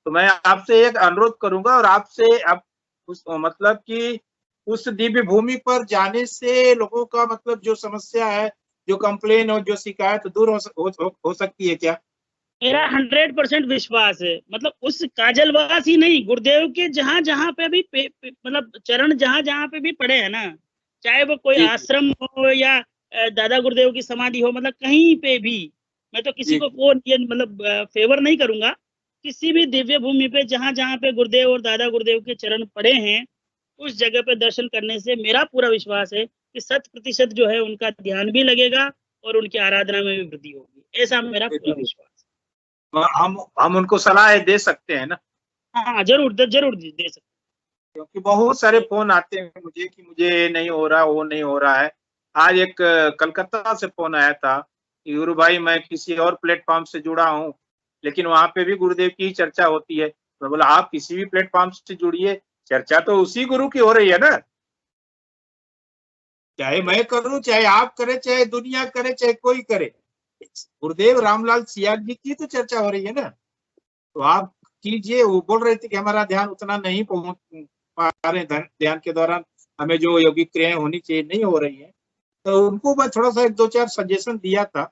तो मैं आपसे एक अनुरोध करूंगा और आपसे आप उस मतलब कि उस दिव्य भूमि पर जाने से लोगों का मतलब जो समस्या है, जो कंप्लेन हो, जो शिकायत दूर हो सकती है क्या? मेरा 100% विश्वास है, मतलब उस काजलवास ही नहीं, गुरुदेव के जहां जहां पे भी मतलब चरण जहां जहां पे भी पड़े हैं ना, चाहे वो कोई आश्रम हो या दादा गुरुदेव की समाधि हो, मतलब कहीं पे भी मैं तो किसी को वो ये मतलब फेवर नहीं करूंगा। किसी भी दिव्य भूमि पे जहां जहां पे गुरुदेव और दादा गुरुदेव के चरण पड़े हैं उस जगह पे दर्शन करने से मेरा पूरा विश्वास है कि 100% जो है उनका ध्यान भी लगेगा और उनकी आराधना में भी वृद्धि होगी, ऐसा मेरा पूरा विश्वास है। हम उनको सलाह दे सकते हैं ना? हाँ जरूर दे सकते, क्योंकि बहुत सारे फोन आते हैं मुझे कि मुझे नहीं हो रहा, वो नहीं हो रहा है। आज एक कलकत्ता से फोन आया था कि गुरु भाई मैं किसी और प्लेटफॉर्म से जुड़ा हूँ, लेकिन वहां पे भी गुरुदेव की चर्चा होती है। मैं बोला आप किसी भी प्लेटफॉर्म से जुड़िए, चर्चा तो उसी गुरु की हो रही है ना, चाहे मैं करूं, चाहे आप करें, चाहे दुनिया करे, चाहे कोई करे, गुरुदेव रामलाल सियाग जी की तो चर्चा हो रही है ना। तो आप कीजिए। वो बोल रहे थे कि हमारा ध्यान उतना नहीं पहुंच पा रहे, ध्यान के दौरान हमें जो यौगिक क्रियाएं होनी चाहिए नहीं हो रही है, तो उनको मैं थोड़ा सा 1-2-4 सजेशन दिया था।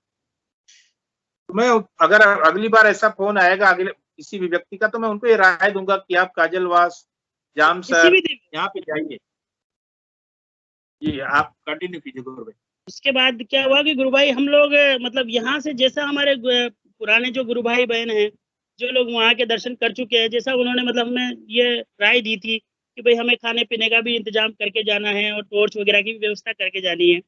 तो मैं अगर अगली बार ऐसा फोन आएगा अगले किसी भी व्यक्ति का, तो मैं उनको ये राय दूंगा कि आप काजलवास, जाम सर यहाँ पे जाइए। जी आप कंटिन्यू कीजिए गुरु भाई। उसके बाद क्या हुआ कि गुरु भाई हम लोग मतलब यहाँ से जैसा हमारे पुराने जो गुरु भाई बहन हैं जो लोग वहाँ के दर्शन कर चुके हैं, जैसा उन्होंने मतलब हमें ये राय दी थी कि भाई हमें खाने पीने का भी इंतजाम करके जाना है और टॉर्च वगैरह की भी व्यवस्था करके जानी है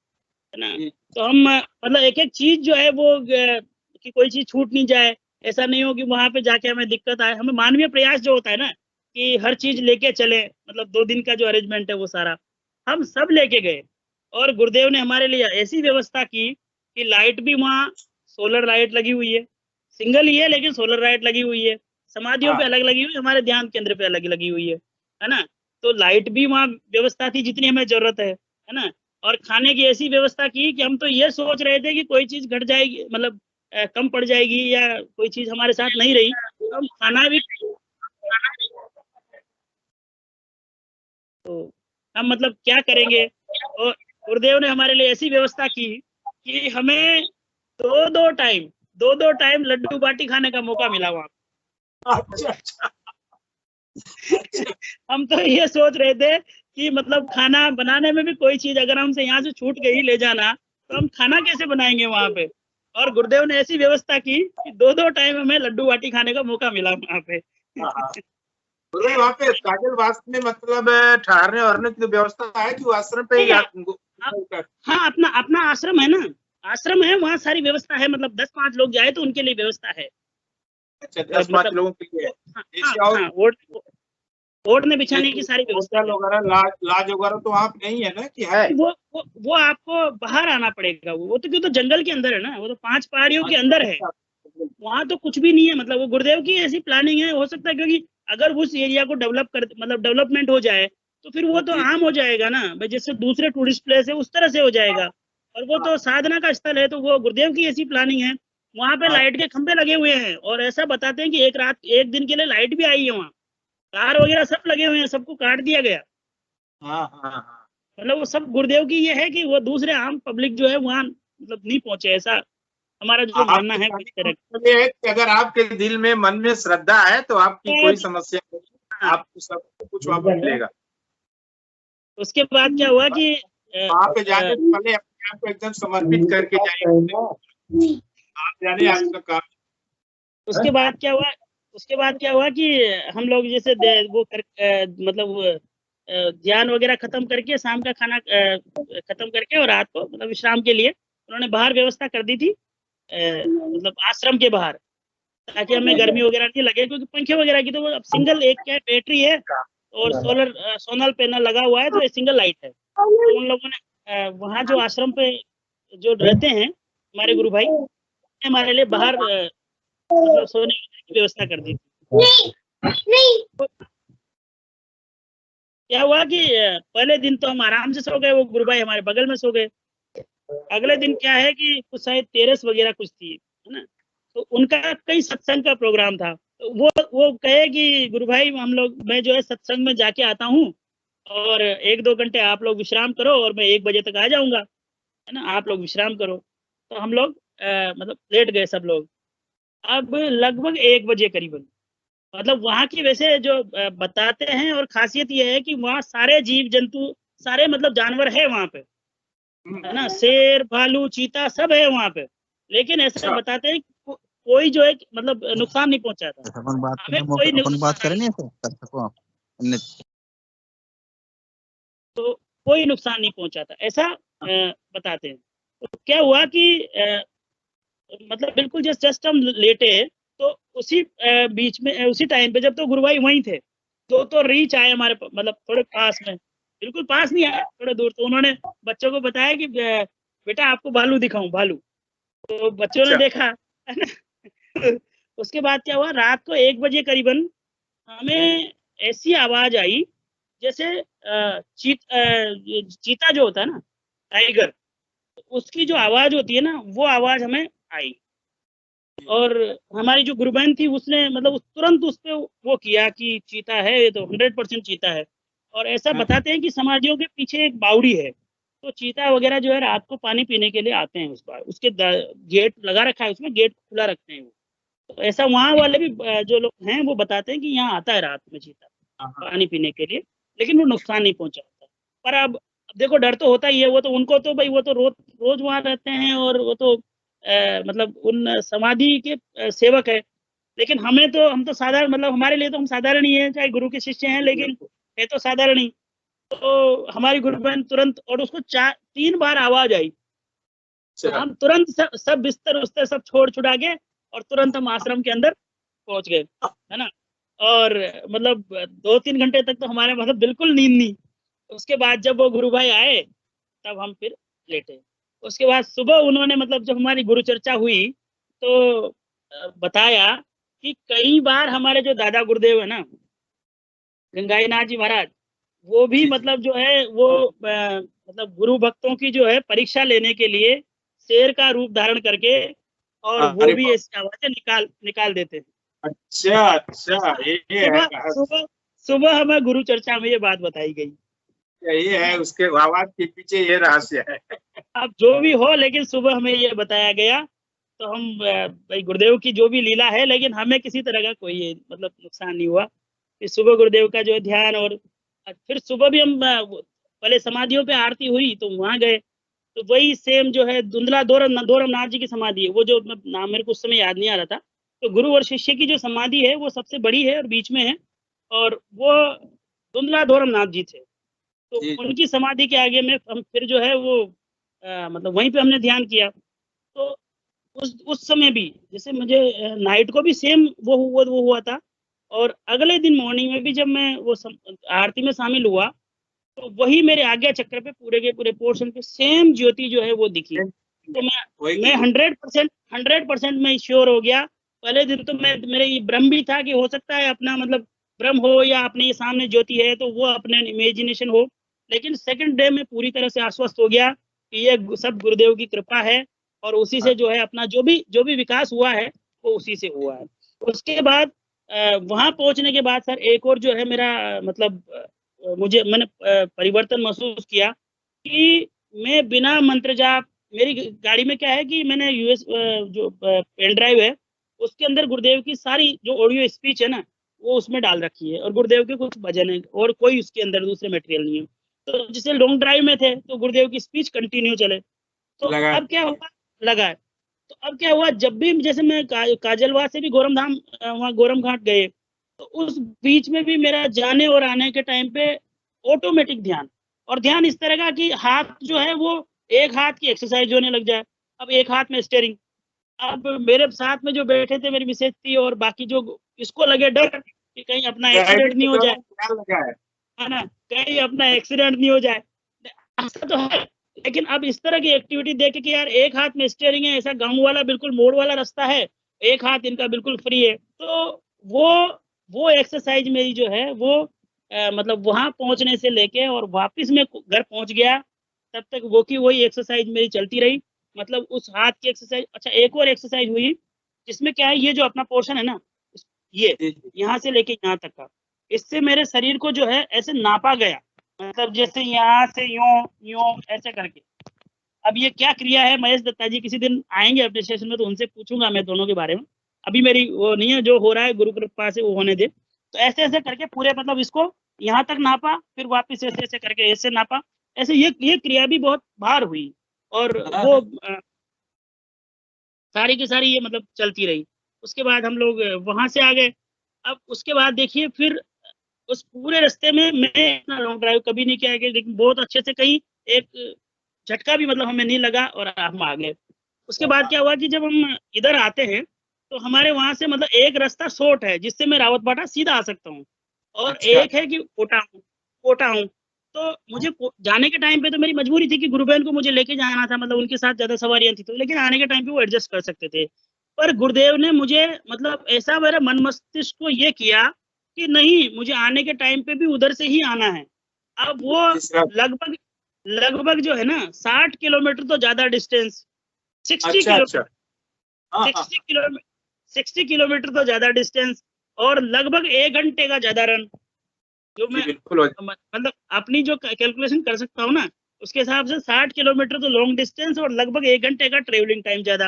ना। तो हम मतलब एक एक चीज जो है वो कि कोई चीज छूट नहीं जाए, ऐसा नहीं हो कि वहां पे जाके हमें दिक्कत आए। हमें मानवीय प्रयास जो होता है ना कि हर चीज लेके चले, मतलब 2 दिन का जो अरेंजमेंट है वो सारा हम सब लेके गए। और गुरुदेव ने हमारे लिए ऐसी व्यवस्था की कि लाइट भी वहाँ सोलर लाइट लगी हुई है, सिंगल ही है लेकिन सोलर लाइट लगी हुई है, समाधियों पे अलग लगी हुई है, हमारे ध्यान केंद्र पे अलग लगी हुई है ना। तो लाइट भी वहाँ व्यवस्था थी जितनी हमें जरूरत है ना। और खाने की ऐसी व्यवस्था की कि हम तो ये सोच रहे थे कि कोई चीज घट जाएगी, मतलब कम पड़ जाएगी या कोई चीज हमारे साथ नहीं रही, तो हम हम मतलब क्या करेंगे। और गुरुदेव ने हमारे लिए ऐसी व्यवस्था की कि हमें दो टाइम लड्डू बाटी खाने का मौका मिला वहाँ। अच्छा। हम तो ये सोच रहे थे कि मतलब खाना बनाने में भी कोई चीज अगर हमसे यहाँ से छूट गई ले जाना, तो हम खाना कैसे बनाएंगे वहाँ पे। और गुरुदेव ने ऐसी व्यवस्था की कि दो टाइम हमें लड्डू बाटी खाने का मौका मिला वहाँ पे। वहाँ पे काजल वास में मतलब ठहरने वहरने की व्यवस्था है कि वो आश्रम पे ही हाँ, अपना अपना आश्रम है ना, आश्रम है, वहाँ सारी व्यवस्था है। मतलब 10-5 लोग जाए तो उनके लिए व्यवस्था है। अच्छा, 10-5 लोगों के लिए। हाँ, ओढ़ने बिछाने की सारी व्यवस्था वगैरह लाज वगैरह तो वहाँ पे नहीं है ना कि है? वो आपको बाहर आना पड़ेगा। वो तो क्यों, तो जंगल के अंदर है ना, वो तो 5 पहाड़ियों के अंदर है। वहाँ तो कुछ भी नहीं है। मतलब वो गुरुदेव की ऐसी प्लानिंग है, हो सकता है क्योंकि अगर उस एरिया को डेवलपमेंट हो जाए तो फिर वो तो आम हो जाएगा ना भाई, जैसे दूसरे टूरिस्ट प्लेस है उस तरह से हो जाएगा। और वो तो साधना का स्थल है, तो वो गुरुदेव की ऐसी प्लानिंग है। वहाँ पे लाइट के खंभे लगे हुए हैं, और ऐसा बताते हैं कि एक दिन के लिए लाइट भी आई है वहाँ। तार वगैरह सब लगे हुए हैं, सबको काट दिया गया। हाँ। मतलब वो सब गुरुदेव की ये है कि वो दूसरे आम पब्लिक जो है वहाँ मतलब नहीं पहुंचे, ऐसा हमारा जो मानना है। इस तरह अगर आपके दिल में मन में श्रद्धा है तो आपकी कोई समस्या नहीं, आपको सब कुछ वहाँ पर मिलेगा। उसके बाद क्या हुआ कि वहाँ पे जाने से पहले अपने आप को एकदम समर्पित करके जाइए, आप जाने आपका काम। उसके बाद क्या हुआ कि हम लोग जैसे वो मतलब ध्यान वगैरह खत्म करके, शाम का खाना खत्म करके, और रात को मतलब विश्राम के लिए उन्होंने बाहर व्यवस्था कर दी थी, मतलब आश्रम के बाहर, ताकि हमें गर्मी वगैरह नहीं लगे। क्योंकि पंखे वगैरह की तो वो सिंगल एक क्या बैटरी है, और सोलर पैनल लगा हुआ है, तो ये सिंगल लाइट है। तो उन लोगों ने वहाँ जो आश्रम पे जो रहते हैं हमारे गुरु भाई, हमारे लिए बाहर मतलब सोने की व्यवस्था कर दी थी। क्या हुआ कि पहले दिन तो हम आराम से सो गए, वो गुरु भाई हमारे बगल में सो गए। अगले दिन क्या है कि कुछ शायद तेरस वगैरह कुछ थी, है ना, तो उनका कई सत्संग का प्रोग्राम था। तो वो कहे कि गुरु भाई मैं जो है सत्संग में जाके आता हूँ, और 1-2 घंटे आप लोग विश्राम करो, और मैं 1 बजे तक आ जाऊंगा, है ना, आप लोग विश्राम करो। तो हम लोग मतलब लेट गए सब लोग। अब लगभग 1 बजे करीबन, मतलब वहाँ की वैसे जो बताते हैं, और खासियत ये है कि वहाँ सारे जीव जंतु, सारे मतलब जानवर है वहाँ पे, है ना, शेर भालू चीता सब है वहाँ पे। लेकिन ऐसा बताते हैं कोई जो है मतलब नुकसान नहीं पहुंचाता, हमें कोई तो कोई नुकसान नहीं पहुंचाता, ऐसा बताते हैं। तो क्या हुआ कि मतलब बिल्कुल जस्ट हम लेटे, तो उसी बीच में उसी टाइम पे जब तो गुरु भाई वहीं थे, तो रीच आए हमारे मतलब थोड़े पास में, बिल्कुल पास नहीं आए, थोड़े दूर। तो उन्होंने बच्चों को बताया कि बेटा आपको भालू दिखाऊं, भालू। तो बच्चों ने देखा, है ना। उसके बाद क्या हुआ, रात को 1 बजे करीबन हमें ऐसी आवाज आई जैसे चीता जो होता है ना, टाइगर, उसकी जो आवाज होती है ना, वो आवाज हमें आई। और हमारी जो गुरु बहन थी उसने मतलब तुरंत उस पे वो किया कि चीता है, ये तो 100% चीता है। और ऐसा बताते हैं कि समाधियों के पीछे एक बावड़ी है, तो चीता वगैरह जो है रात को पानी पीने के लिए आते हैं, उसके गेट लगा रखा है, उसमें गेट खुला रखते हैं वो। तो ऐसा वहाँ वाले भी जो लोग हैं वो बताते हैं कि यहाँ आता है रात में चीता पानी पीने के लिए, लेकिन वो नुकसान नहीं पहुंचाता। पर अब देखो डर तो होता ही है, वो तो उनको तो भाई वो तो रोज वहाँ रहते हैं, और वो तो मतलब उन समाधि के सेवक है। लेकिन हम तो साधारण, मतलब हमारे लिए तो हम साधारण ही है, चाहे गुरु के शिष्य हैं, लेकिन है तो साधारण ही। तो हमारी गुरु बहन तुरंत, और उसको 3 बार आवाज आई, तो हम तुरंत सब बिस्तर उस्तर सब छोड़ छुड़ा के, और तुरंत हम आश्रम के अंदर पहुंच गए, है ना। और मतलब 2-3 घंटे तक तो हमारे मतलब बिल्कुल नींद नहीं। उसके बाद जब वो गुरु भाई आए, तब हम फिर लेटे। उसके बाद सुबह उन्होंने मतलब जब हमारी गुरु चर्चा हुई, तो बताया कि कई बार हमारे जो दादा गुरुदेव है ना, गंगाई नाथ जी महाराज, वो भी मतलब जो है वो मतलब गुरु भक्तों की जो है परीक्षा लेने के लिए शेर का रूप धारण करके, और वो भी ऐसी आवाजें निकाल देते हैं। अच्छा ये सुबह हमें गुरु चर्चा में ये बात बताई गई। यही है, उसके आवाज के पीछे ये रहस्य है। अब जो भी हो, लेकिन सुबह हमें ये बताया गया, तो हम भाई गुरुदेव की जो भी लीला है, लेकिन हमें किसी तरह का कोई मतलब नुकसान नहीं हुआ। फिर सुबह गुरुदेव का जो है ध्यान, और फिर सुबह भी हम पहले समाधियों पे आरती हुई तो वहां गए, तो वही सेम जो है धुंधला दोरमनाथ जी की समाधि है, वो जो नाम मेरे को उस समय याद नहीं आ रहा था। तो गुरु और शिष्य की जो समाधि है वो सबसे बड़ी है और बीच में है, और वो धुंधला दोरमनाथ जी थे। तो उनकी समाधि के आगे में हम फिर जो है वो मतलब वहीं पे हमने ध्यान किया। तो उस समय भी जैसे मुझे नाइट को भी सेम वो हुआ था, और अगले दिन मॉर्निंग में भी जब मैं वो आरती में शामिल हुआ, तो वही मेरे आज्ञा चक्र पे पूरे के पूरे पोर्शन पे सेम ज्योति जो है वो दिखी। तो मैं 100% मैं श्योर हो गया। पहले दिन तो मेरे ये भ्रम भी था कि हो सकता है अपना मतलब भ्रम हो, या अपने ये सामने ज्योति है तो वो अपने इमेजिनेशन हो, लेकिन सेकंड डे में पूरी तरह से आश्वस्त हो गया कि ये सब गुरुदेव की कृपा है, और उसी से जो है अपना जो भी विकास हुआ है वो उसी से हुआ है। उसके बाद वहां पहुंचने के बाद सर एक और जो है मेरा मतलब मैंने परिवर्तन महसूस किया कि मैं बिना मंत्र जाप, मेरी गाड़ी में क्या है कि मैंने यूएस जो पेन ड्राइव है उसके अंदर गुरुदेव की सारी जो ऑडियो स्पीच है ना वो उसमें डाल रखी है, और गुरुदेव के कुछ भजन है, और कोई उसके अंदर दूसरे मटेरियल नहीं है। तो जैसे लॉन्ग ड्राइव में थे तो गुरुदेव की स्पीच कंटिन्यू चले, तो अब क्या हुआ लगा है। तो अब क्या हुआ, जब भी जैसे मैं काजलवा से भी गोरमधाम वहाँ गोरम घाट गए, तो उस बीच में भी मेरा जाने और आने के टाइम पे ऑटोमेटिक ध्यान, और ध्यान इस तरह का कि हाथ जो है वो एक हाथ की एक्सरसाइज होने लग जाए। अब एक हाथ में स्टीयरिंग, अब मेरे साथ में जो बैठे थे मेरी मिसेज थी और बाकी जो, इसको लगे डर कि कहीं अपना एक्सीडेंट नहीं हो जाए, है ना, कहीं अपना एक्सीडेंट नहीं हो जाए। ऐसा तो है, लेकिन अब इस तरह की एक्टिविटी देखे कि यार एक हाथ में स्टीयरिंग है, ऐसा गांव वाला बिल्कुल मोड़ वाला रास्ता है, एक हाथ इनका बिल्कुल फ्री है, तो वो एक्सरसाइज मेरी जो है वो मतलब वहां पहुंचने से लेके और वापस में घर पहुंच गया तब तक वो की वही एक्सरसाइज मेरी चलती रही। मतलब उस हाथ की एक्सरसाइज, अच्छा एक और एक्सरसाइज हुई जिसमें क्या है, ये जो अपना पोर्शन है ना, ये यहाँ से लेके यहाँ तक का, इससे मेरे शरीर को जो है ऐसे नापा गया, मतलब जैसे यहाँ से यूं यूं ऐसे करके। अब ये क्या क्रिया है, महेश दत्ता जी किसी दिन आएंगे अपने स्टेशन में तो उनसे पूछूंगा मैं दोनों के बारे में, अभी मेरी वो नहीं है, जो हो रहा है गुरु कृपा से वो होने दे। तो ऐसे ऐसे करके पूरे मतलब इसको यहाँ तक नापा, फिर वापस ऐसे ऐसे करके ऐसे नापा, ऐसे ये क्रिया भी बहुत बार हुई, और वो सारी की सारी ये मतलब चलती रही। उसके बाद हम लोग वहां से आ गए। अब उसके बाद देखिए फिर उस पूरे रास्ते में मैं इतना लॉन्ग ड्राइव कभी नहीं किया, लेकिन बहुत अच्छे से कहीं एक झटका भी मतलब हमें नहीं लगा और हम आ गए। उसके बाद क्या हुआ कि जब हम इधर आते हैं तो हमारे वहां से मतलब एक रास्ता शॉर्ट है जिससे मैं रावतबाटा सीधा आ सकता हूँ, और एक है कि कोटा हूँ। तो मुझे जाने के टाइम पे तो मेरी मजबूरी थी कि गुरु बहन को मुझे लेके जाना था, मतलब उनके साथ ज्यादा सवारियां थी, तो लेकिन आने के टाइम पे वो एडजस्ट कर सकते थे। पर गुरुदेव ने मुझे मतलब ऐसा मेरा मन मस्तिष्क को ये किया कि नहीं, मुझे आने के टाइम पे भी उधर से ही आना है। अब वो लगभग जो है ना 60 किलोमीटर तो ज्यादा डिस्टेंस, 60 किलोमीटर तो ज्यादा डिस्टेंस, और लगभग 1 घंटे का ज्यादा रन, जो मैं मतलब अपनी जो कैलकुलेशन कर सकता हूँ ना उसके हिसाब से 60 किलोमीटर तो लॉन्ग डिस्टेंस और लगभग 1 घंटे का ट्रेवलिंग टाइम ज्यादा,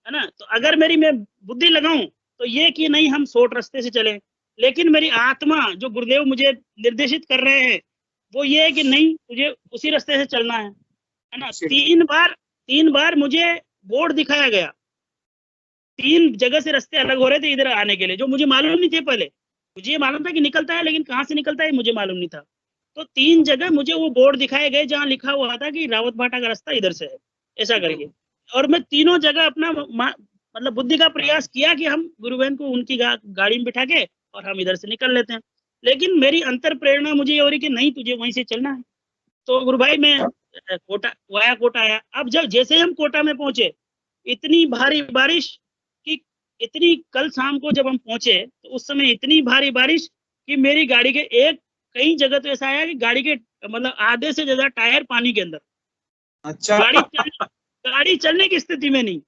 है ना। तो अगर मैं बुद्धि लगाऊं तो ये कि नहीं हम शॉर्ट रास्ते से चले, लेकिन मेरी आत्मा जो गुरुदेव मुझे निर्देशित कर रहे हैं वो ये है कि नहीं, तुझे उसी रास्ते से चलना है ना। 3 बार मुझे बोर्ड दिखाया गया, 3 जगह से रास्ते अलग हो रहे थे इधर आने के लिए, जो मुझे मालूम नहीं थे। पहले मुझे ये मालूम था कि निकलता है, लेकिन कहाँ से निकलता है मुझे मालूम नहीं था। तो 3 जगह मुझे वो बोर्ड दिखाए गए जहाँ लिखा हुआ था कि रावतबाटा का रास्ता इधर से है, ऐसा करके। और मैं तीनों जगह अपना मतलब बुद्धि का प्रयास किया कि हम गुरु बहन को उनकी गाड़ी में बिठा के और हम इधर से निकल लेते हैं, लेकिन मेरी अंतर प्रेरणा मुझे ये हो रही कि नहीं, तुझे वहीं से चलना है। तो गुरु भाई मैं कोटा आया। अब जब जैसे हम कोटा में पहुंचे, इतनी भारी बारिश कि इतनी, कल शाम को जब हम पहुंचे तो उस समय इतनी भारी बारिश कि मेरी गाड़ी के कई जगह तो ऐसा आया कि गाड़ी के मतलब आधे से ज्यादा टायर पानी के अंदर। अच्छा। गाड़ी चलने की स्थिति में नहीं,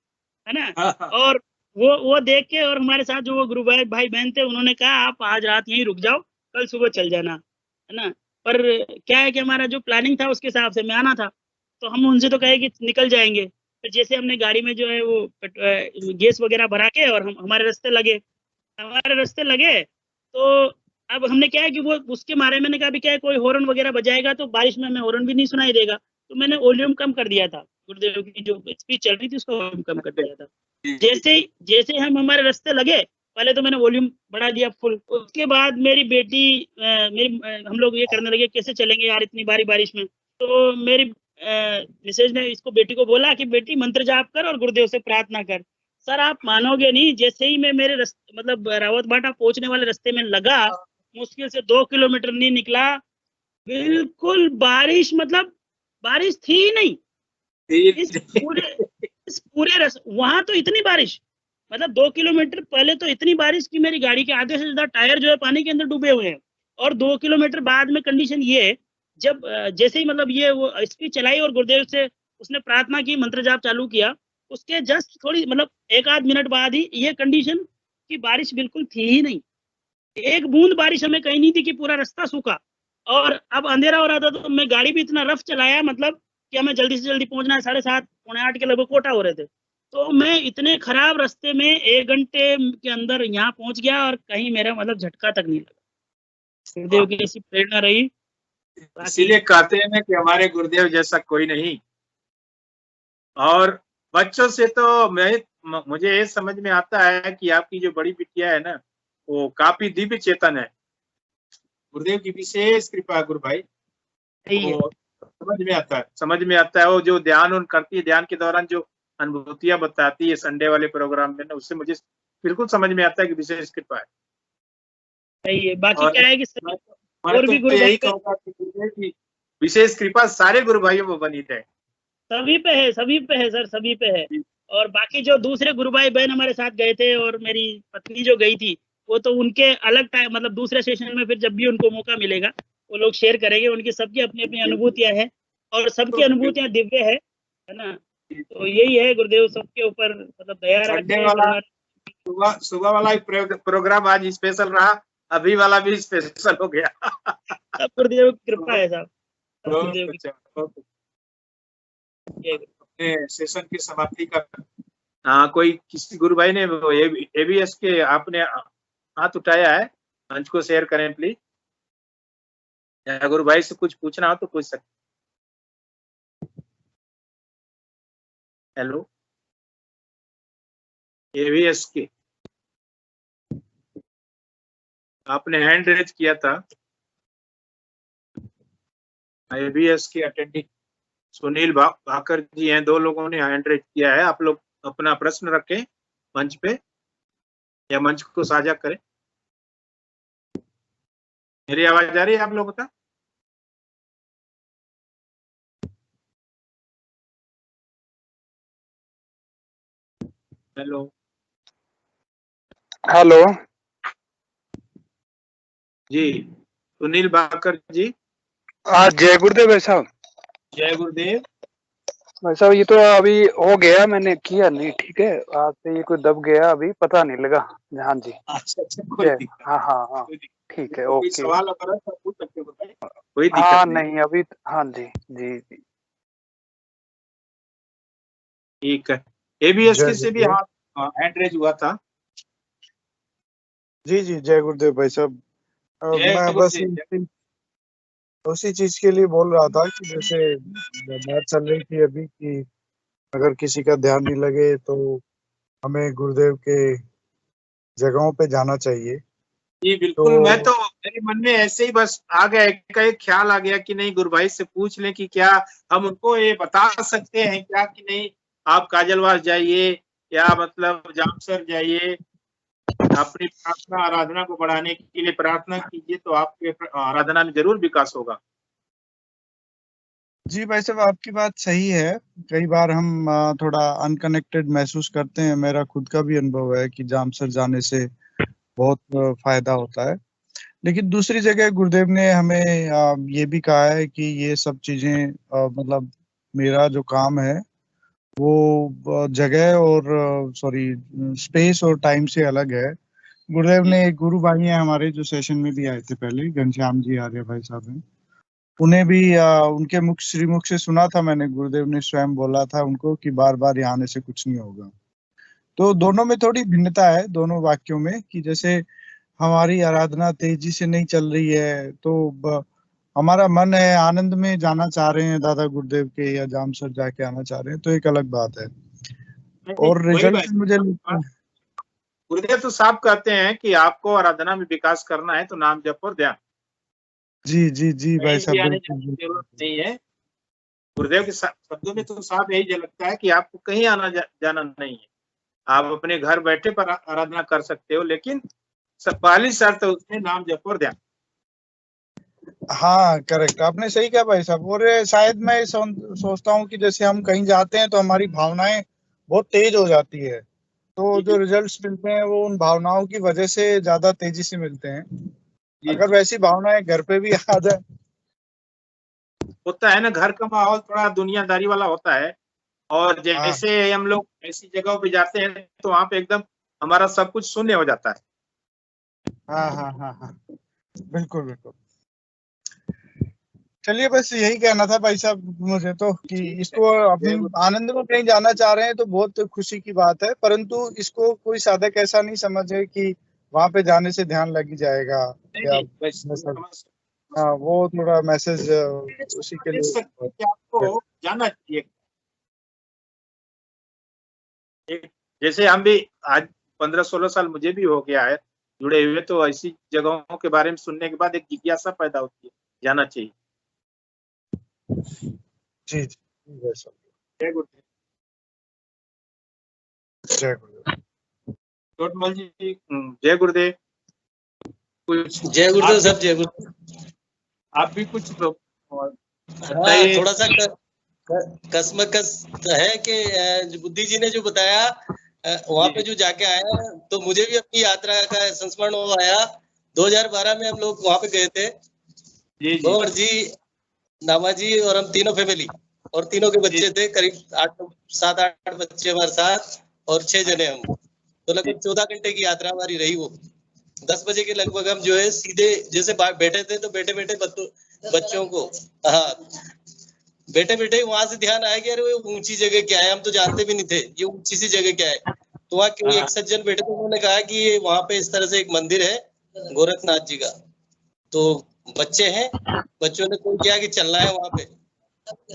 है ना। और वो देख के, और हमारे साथ जो वो गुरु भाई बहन थे उन्होंने कहा आप आज रात यहीं रुक जाओ, कल सुबह चल जाना, है ना। पर क्या है कि हमारा जो प्लानिंग था उसके हिसाब से मैं आना था, तो हम उनसे तो कहे कि निकल जाएंगे। फिर जैसे हमने गाड़ी में जो है वो गैस वगैरह भरा के और हम हमारे रास्ते लगे तो अब हमने क्या है कि वो उसके मारे मैंने कहा भी क्या है कोई हॉर्न वगैरह बजाएगा तो बारिश में हमें हॉर्न भी नहीं सुनाई देगा, तो मैंने वॉल्यूम कम कर दिया था, गुरुदेव की जो स्पीच चल रही थी उसका वॉल्यूम कम कर दिया था। जैसे हम हमारे रास्ते लगे पहले तो मैंने वॉल्यूम बढ़ा दिया फुल, उसके बाद मेरी बेटी हम लोग ये करने लगे कैसे चलेंगे यार इतनी बारिश में, तो मेरी मिसेज ने इसको बेटी को बोला कि बेटी मंत्र जाप कर और गुरुदेव से प्रार्थना कर। सर आप मानोगे नहीं, जैसे ही मैं मेरे मतलब रावत भाटा पहुंचने वाले रास्ते में लगा, मुश्किल से 2 किलोमीटर नहीं निकला, बिल्कुल बारिश, मतलब बारिश थी ही नहीं। इस पूरे वहां तो इतनी बारिश, मतलब 2 किलोमीटर पहले तो इतनी बारिश कि मेरी गाड़ी के आधे से ज्यादा टायर जो है पानी के अंदर डूबे हुए हैं, और 2 किलोमीटर बाद में कंडीशन ये, जब जैसे ही मतलब ये वो स्पीच चलाई और गुरुदेव से उसने प्रार्थना की, मंत्र जाप चालू किया, उसके जस्ट थोड़ी मतलब 1 आध मिनट बाद ही ये कंडीशन कि बारिश बिल्कुल थी ही नहीं, एक बूंद बारिश हमें कहीं नहीं थी कि पूरा रास्ता सूखा। और अब अंधेरा हो रहा था तो मैं गाड़ी भी इतना रफ चलाया, मतलब कि हमें जल्दी से जल्दी पहुंचना है, 7:30 पौने 8 के लगभग कोटा हो रहे थे, तो मैं इतने खराब रास्ते में 1 घंटे के अंदर यहाँ पहुंच गया और कहीं मेरा मतलब झटका तक नहीं लगा। गुरुदेव की ऐसी प्रेरणा रही। इसीलिए कहते हैं ना कि हमारे गुरुदेव जैसा कोई नहीं। और बच्चों से तो मुझे ये समझ में आता है कि आपकी जो बड़ी बिटिया है ना वो काफी दिव्य चेतन है, गुरुदेव की विशेष कृपा गुरु भाई, वो समझ में आता है वो जो ध्यान उन करती है, ध्यान के दौरान जो अनुभूतियां बताती है संडे वाले प्रोग्राम में ना, उससे मुझे बिल्कुल समझ में आता है कि विशेष कृपा है। सही है। बाकी क्या है कि और भी गुरु यही कहूंगा कि विशेष कृपा सारे गुरु भाइयों को बनी रहे। सभी पे है सर, सभी पे है। और बाकी जो दूसरे गुरु भाई बहन हमारे साथ गए थे और मेरी पत्नी जो गई थी, वो तो उनके अलग टाइम, मतलब दूसरे सेशन में फिर जब भी उनको मौका मिलेगा वो लोग शेयर करेंगे, उनकी सबकी अपनी अपनी अनुभूतियां हैं और सबकी अनुभूतियां दिव्य है ना। तो यही है, गुरुदेव सबके ऊपर मतलब दया रखते हैं। सुबह वाला प्रोग्राम आज स्पेशल रहा, अभी वाला भी स्पेशल हो गया। सब गुरुदेव की कृपा है साहब। सेशन की समाप्ति का कोई किसी गुरु भाई ने एबीएस के आपने हाथ उठाया है, मंच को शेयर करें प्लीज। या गुरु भाई से कुछ पूछना हो तो पूछ सकते। हेलो, एबीएस के आपने हैंड रेज किया था, एबीएस के अटेंडिंग सुनील भाकर जी हैं, 2 लोगों ने हैंड रेज किया है। आप लोग अपना प्रश्न रखें मंच पे या मंच को साझा करें। मेरी आवाज आ रही है आप लोगों का? हेलो हेलो जी, सुनील भाकर जी। जय गुरुदेव भाई साहब। जय गुरुदेव भाई साहब, ये तो अभी हो गया, मैंने किया नहीं, ठीक है, आज से ये कोई दब गया, अभी पता नहीं लगा। हाँ जी। अच्छा, हाँ ठीक है, ओके। सवाल अगर पूछ सकते हो कोई दिक्कत हाँ नहीं अभी, हाँ जी जी जी ठीक है। एबीएस के से भी हैंड रेज हुआ था। जी जी, जय गुरुदेव भाई साहब। मैं बस उसी चीज के लिए बोल रहा था कि जैसे बात चल रही थी अभी कि अगर किसी का ध्यान नहीं लगे तो हमें गुरुदेव के जगहों पे जाना चाहिए। जी बिल्कुल। मैं तो मेरे मन में ऐसे ही बस आ गया, एक ख्याल आ गया कि नहीं गुरु भाई से पूछ लें कि क्या हम उनको ये बता सकते हैं क्या कि नहीं आप काजलवास जाइए या मतलब जामसर जाइए, अपनी प्रार्थना आराधना को बढ़ाने के लिए प्रार्थना कीजिए, तो आपके आराधना में जरूर विकास होगा। जी भाई साहब, आपकी बात सही है। कई बार हम थोड़ा अनकनेक्टेड महसूस करते हैं। मेरा खुद का भी अनुभव है कि जामसर जाने से बहुत फायदा होता है। लेकिन दूसरी जगह गुरुदेव ने हमें ये भी कहा है कि ये सब चीजें मतलब मेरा जो काम है वो जगह और स्पेस और टाइम से अलग है। गुरुदेव ने, एक गुरु भाई हैं हमारे जो सेशन में भी आए थे पहले, घनश्याम जी आर्य भाई साहब हैं, उन्हें भी उनके मुख श्रीमुख से सुना था मैंने, गुरुदेव ने स्वयं बोला था उनको कि बार बार यहाँ आने से कुछ नहीं होगा। तो दोनों में थोड़ी भिन्नता है, दोनों वाक्यों में, कि जैसे हमारी आराधना तेजी से नहीं चल रही है तो हमारा मन है आनंद में जाना चाह रहे हैं दादा गुरुदेव के या जामसर जाके आना चाह रहे हैं, तो एक अलग बात है। और रिजल्ट मुझे गुरुदेव तो साफ कहते हैं कि आपको आराधना में विकास करना है तो नाम जप और ध्यान। जी जी जी भाई साहब, जरूरत नहीं है। गुरुदेव के शब्दों में तो साफ यही झलकता है कि आपको कहीं आना जाना नहीं है, आप अपने घर बैठे पर आराधना कर सकते हो, लेकिन पहली शर्त है उसमें नाम जप और ध्यान। हाँ करेक्ट, आपने सही कहा भाई साहब। और शायद मैं सोचता हूँ कि जैसे हम कहीं जाते हैं तो हमारी भावनाएं बहुत तेज हो जाती है, तो जो रिजल्ट्स मिलते हैं वो उन भावनाओं की वजह से ज्यादा तेजी से मिलते हैं। अगर वैसी भावनाएं घर पे भी आ जाए, होता है ना, घर का माहौल थोड़ा दुनियादारी वाला होता है, और जैसे हम लोग ऐसी जगहों पे जाते हैं तो वहां पे एकदम हमारा सब कुछ शून्य हो जाता है। हाँ हाँ हाँ हाँ, बिल्कुल बिल्कुल। चलिए बस यही कहना था भाई साहब मुझे तो, कि इसको अपने आनंद में कहीं जाना चाह रहे हैं तो बहुत खुशी की बात है, परंतु इसको कोई साधक ऐसा नहीं समझे कि वहां पे जाने से ध्यान लग ही जाएगा। हाँ वो थोड़ा मैसेज उसी के लिए आपको जाना चाहिए। जैसे हम भी आज 15-16 साल मुझे भी हो गया है जुड़े हुए, तो ऐसी जगहों के बारे में सुनने के बाद एक जिज्ञासा पैदा होती है, जाना चाहिए। जी जी जय गुरुदेव। जय गुरुदेव। टोटमल जी जय गुरुदेव। कुछ जय गुरुदेव साहब, जय गुरुदेव। आप भी कुछ थोड़ा सा कसमकस है कि बुद्धि जी ने जो बताया वहां पे जो जाके आया, तो मुझे भी अपनी यात्रा का संस्मरण हो आया। 2012 में हम लोग वहां पे गए थे, भंवर जी, नामा जी और हम तीनों फैमिली, और तीनों के बच्चे थे, करीब 7-8 बच्चे हमारे साथ और 6 जने हम। तो लगभग 14 घंटे की यात्रा हमारी रही। वो 10 बजे के लगभग हम जो है सीधे जैसे बैठे थे, तो बैठे बैठे बच्चों को बैठे बैठे वहां से ध्यान आया कि अरे वो ऊंची जगह क्या है, हम तो जानते भी नहीं थे ये ऊंची सी जगह क्या है। तो वहाँ के एक सज्जन बैठे थे, उन्होंने कहा कि वहां पे इस तरह से एक मंदिर है गोरखनाथ जी का, तो बच्चे हैं, बच्चों ने कोई किया कि चलना है वहां पे।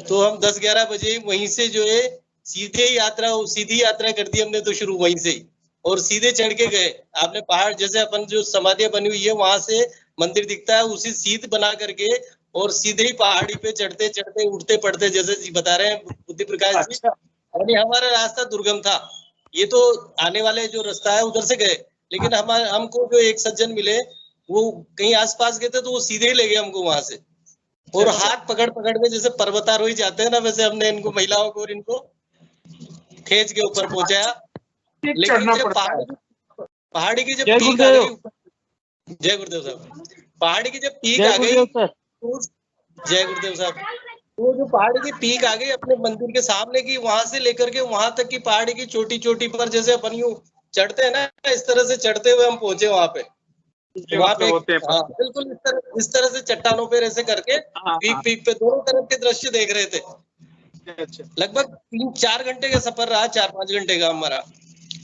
तो हम 10-11 बजे वहीं से जो है सीधी यात्रा कर दी हमने, तो शुरू वहीं से ही, और सीधे चढ़ के गए। आपने पहाड़ जैसे अपन जो समाधियां बनी हुई है वहां से मंदिर दिखता है, उसी सीध बना करके और सीधे ही पहाड़ी पे चढ़ते चढ़ते उठते पड़ते, जैसे जी बता रहे हैं बुद्धि प्रकाश जी। यानी हमारा रास्ता दुर्गम था, ये तो आने वाले जो रास्ता है उधर से गए, लेकिन हमको जो एक सज्जन मिले वो कहीं आसपास गए थे, तो वो सीधे ही ले गए हमको वहां से, और हाथ पकड़ पकड़ के जैसे पर्वतारोही जाते हैं ना, वैसे हमने इनको महिलाओं को और इनको खींच के ऊपर पहुंचाया। लेकिन जब पहाड़ी की जब पीक आ गई, जय गुरुदेव साहब, पहाड़ी की जब पीक आ गई, जय गुरुदेव साहब, वो जो पहाड़ी की पीक आ गई अपने मंदिर के सामने की, वहां से लेकर के वहां तक की पहाड़ी की छोटी छोटी पर जैसे अपन यूं चढ़ते हैं ना, इस तरह से चढ़ते हुए हम पहुंचे वहां पे। वहां पे हाँ बिल्कुल इस तरह से चट्टानों पे ऐसे करके पीक पे दोनों तरफ के दृश्य देख रहे थे। लगभग 3-4 घंटे का सफर रहा, 4-5 घंटे का हमारा।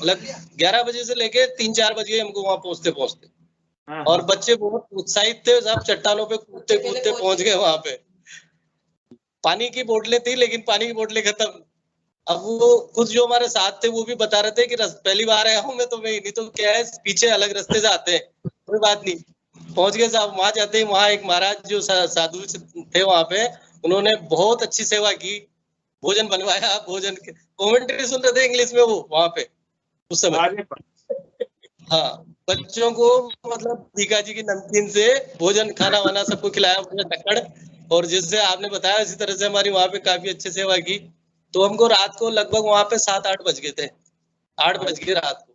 लगभग 11 बजे से लेके 3-4 बजे हमको वहां पहुंचते, और बच्चे बहुत उत्साहित थे, सब चट्टानों पे कूदते कूदते पहुंच गए वहां पे। पानी की बोतलें थी, लेकिन पानी की बोतलें खत्म। अब वो कुछ जो हमारे साथ थे वो भी बता रहे थे कि पहली बार आया हूँ मैं, तो नहीं तो क्या है पीछे अलग रास्ते से आते हैं, कोई बात नहीं। पहुंच गए साहब, वहां जाते ही वहां एक महाराज जो साधु थे वहां पे, उन्होंने बहुत अच्छी सेवा की, भोजन बनवाया, भोजन कमेंट्री सुन रहे थे इंग्लिश में वो वहां पे उस समय। हाँ, बच्चों को मतलब भीखा जी की नमकीन से भोजन खाना वाना सबको खिलाया टक्कड़, और जिससे आपने बताया इसी तरह से हमारी वहां पे काफी अच्छी सेवा की। तो हमको रात को लगभग वहां पे 7-8 बज गए थे, 8 बज गए रात को।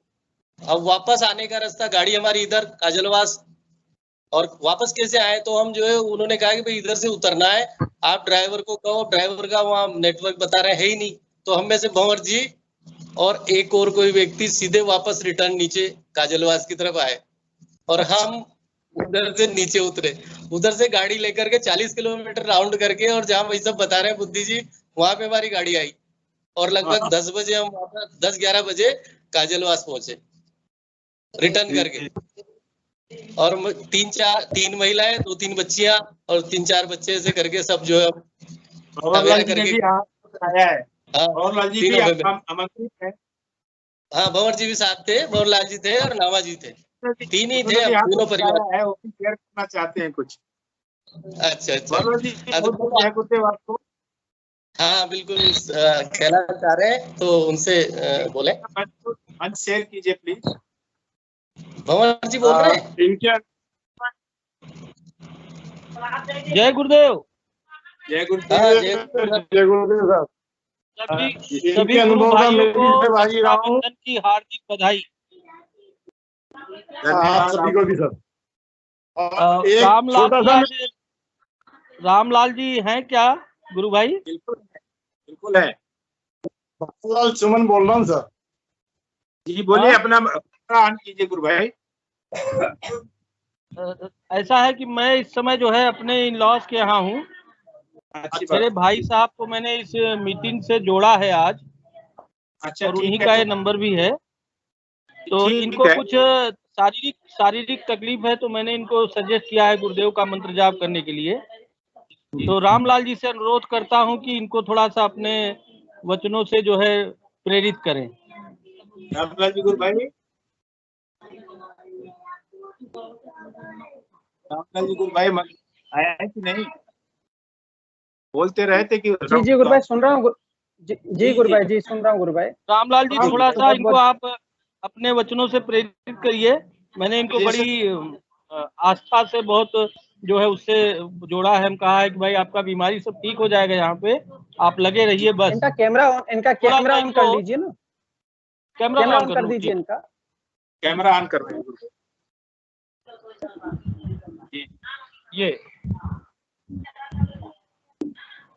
अब वापस आने का रास्ता, गाड़ी हमारी इधर काजलवास, और वापस कैसे आए, तो हम जो है उन्होंने कहा कि भाई इधर से उतरना है, आप ड्राइवर को कहो, ड्राइवर का वहाँ नेटवर्क बता रहे है ही नहीं। तो हम में से भंवर जी और एक और कोई व्यक्ति सीधे वापस रिटर्न नीचे काजलवास की तरफ आए, और हम उधर से नीचे उतरे, उधर से गाड़ी लेकर के 40 किलोमीटर राउंड करके, और जहाँ वही सब बता रहे हैं बुद्धि जी, वहां पे हमारी गाड़ी आई और लगभग 10 बजे हम 10-11 बजे काजलवास पहुंचे रिटर्न करके। और 3 महिलाएं, 2-3 बच्चियां और 3-4 बच्चे ऐसे करके सब जो है भंवरलाल जी ने भी आया है। हाँ, भंवरलाल जी भी तीनों में। आमंत्रित है। हाँ, भंवर जी भी साथ थे, भंवरलाल जी थे और नामा जी थे, 3 ही थे हम तीनों परिवार है, वो भी शेयर करना चाहते हैं कुछ। अच्छा भंवरलाल जी बहुत है गुरुदेव आपको। हाँ बिल्कुल कहना चाह रहे हैं तो उनसे बोले। मंच शेयर कीजिए प्लीज। भंवर जी बोल रहे हैं। इनके जय गुरुदेव। जय हाँ, गुरुदेव। जय गुरुदेव साहब। सभी गुरु भाइयों को रक्षाबंधन की हार्दिक बधाई। सभी को भी सर। रामलाल जी हैं क्या गुरु भाई? बिल्कुल है। बाबूलाल सुमन बोल रहा हूँ सर। जी बोलिए, अपना ऑन कीजिए गुरु भाई। ऐसा है कि मैं इस समय जो है अपने इन लॉज के यहाँ हूँ। मेरे भाई साहब को मैंने इस मीटिंग से जोड़ा है आज। अच्छा, और उन्हीं का ये नंबर भी है। तो इनको कुछ शारीरिक तकलीफ है, तो मैंने इनको सजेस्ट किया है गुरुदेव का मंत्र जाप करने के लिए। तो रामलाल जी से अनुरोध करता हूं कि इनको थोड़ा सा अपने वचनों से जो है प्रेरित करें। रामलाल जी गुरु भाई, रामलाल जी गुरु भाई आया है कि नहीं? बोलते रहते कि जी गुरु भाई सुन रहा हूँ। जी गुरु भाई, जी सुन रहा हूँ गुरु भाई। रामलाल जी थोड़ा सा इनको आप अपने वचनों से प्रेरित करिए। मैंने इनको बड़ी आस्था से बहुत जो है उससे जोड़ा है। हम कहा है कि भाई आपका बीमारी सब ठीक हो जाएगा, यहाँ पे आप लगे रहिए बस। इनका कैमरा ऑन कर लीजिए ना। कैमरा ऑन कर दीजिए इनका। कैमरा ऑन कर रहे हैं। ये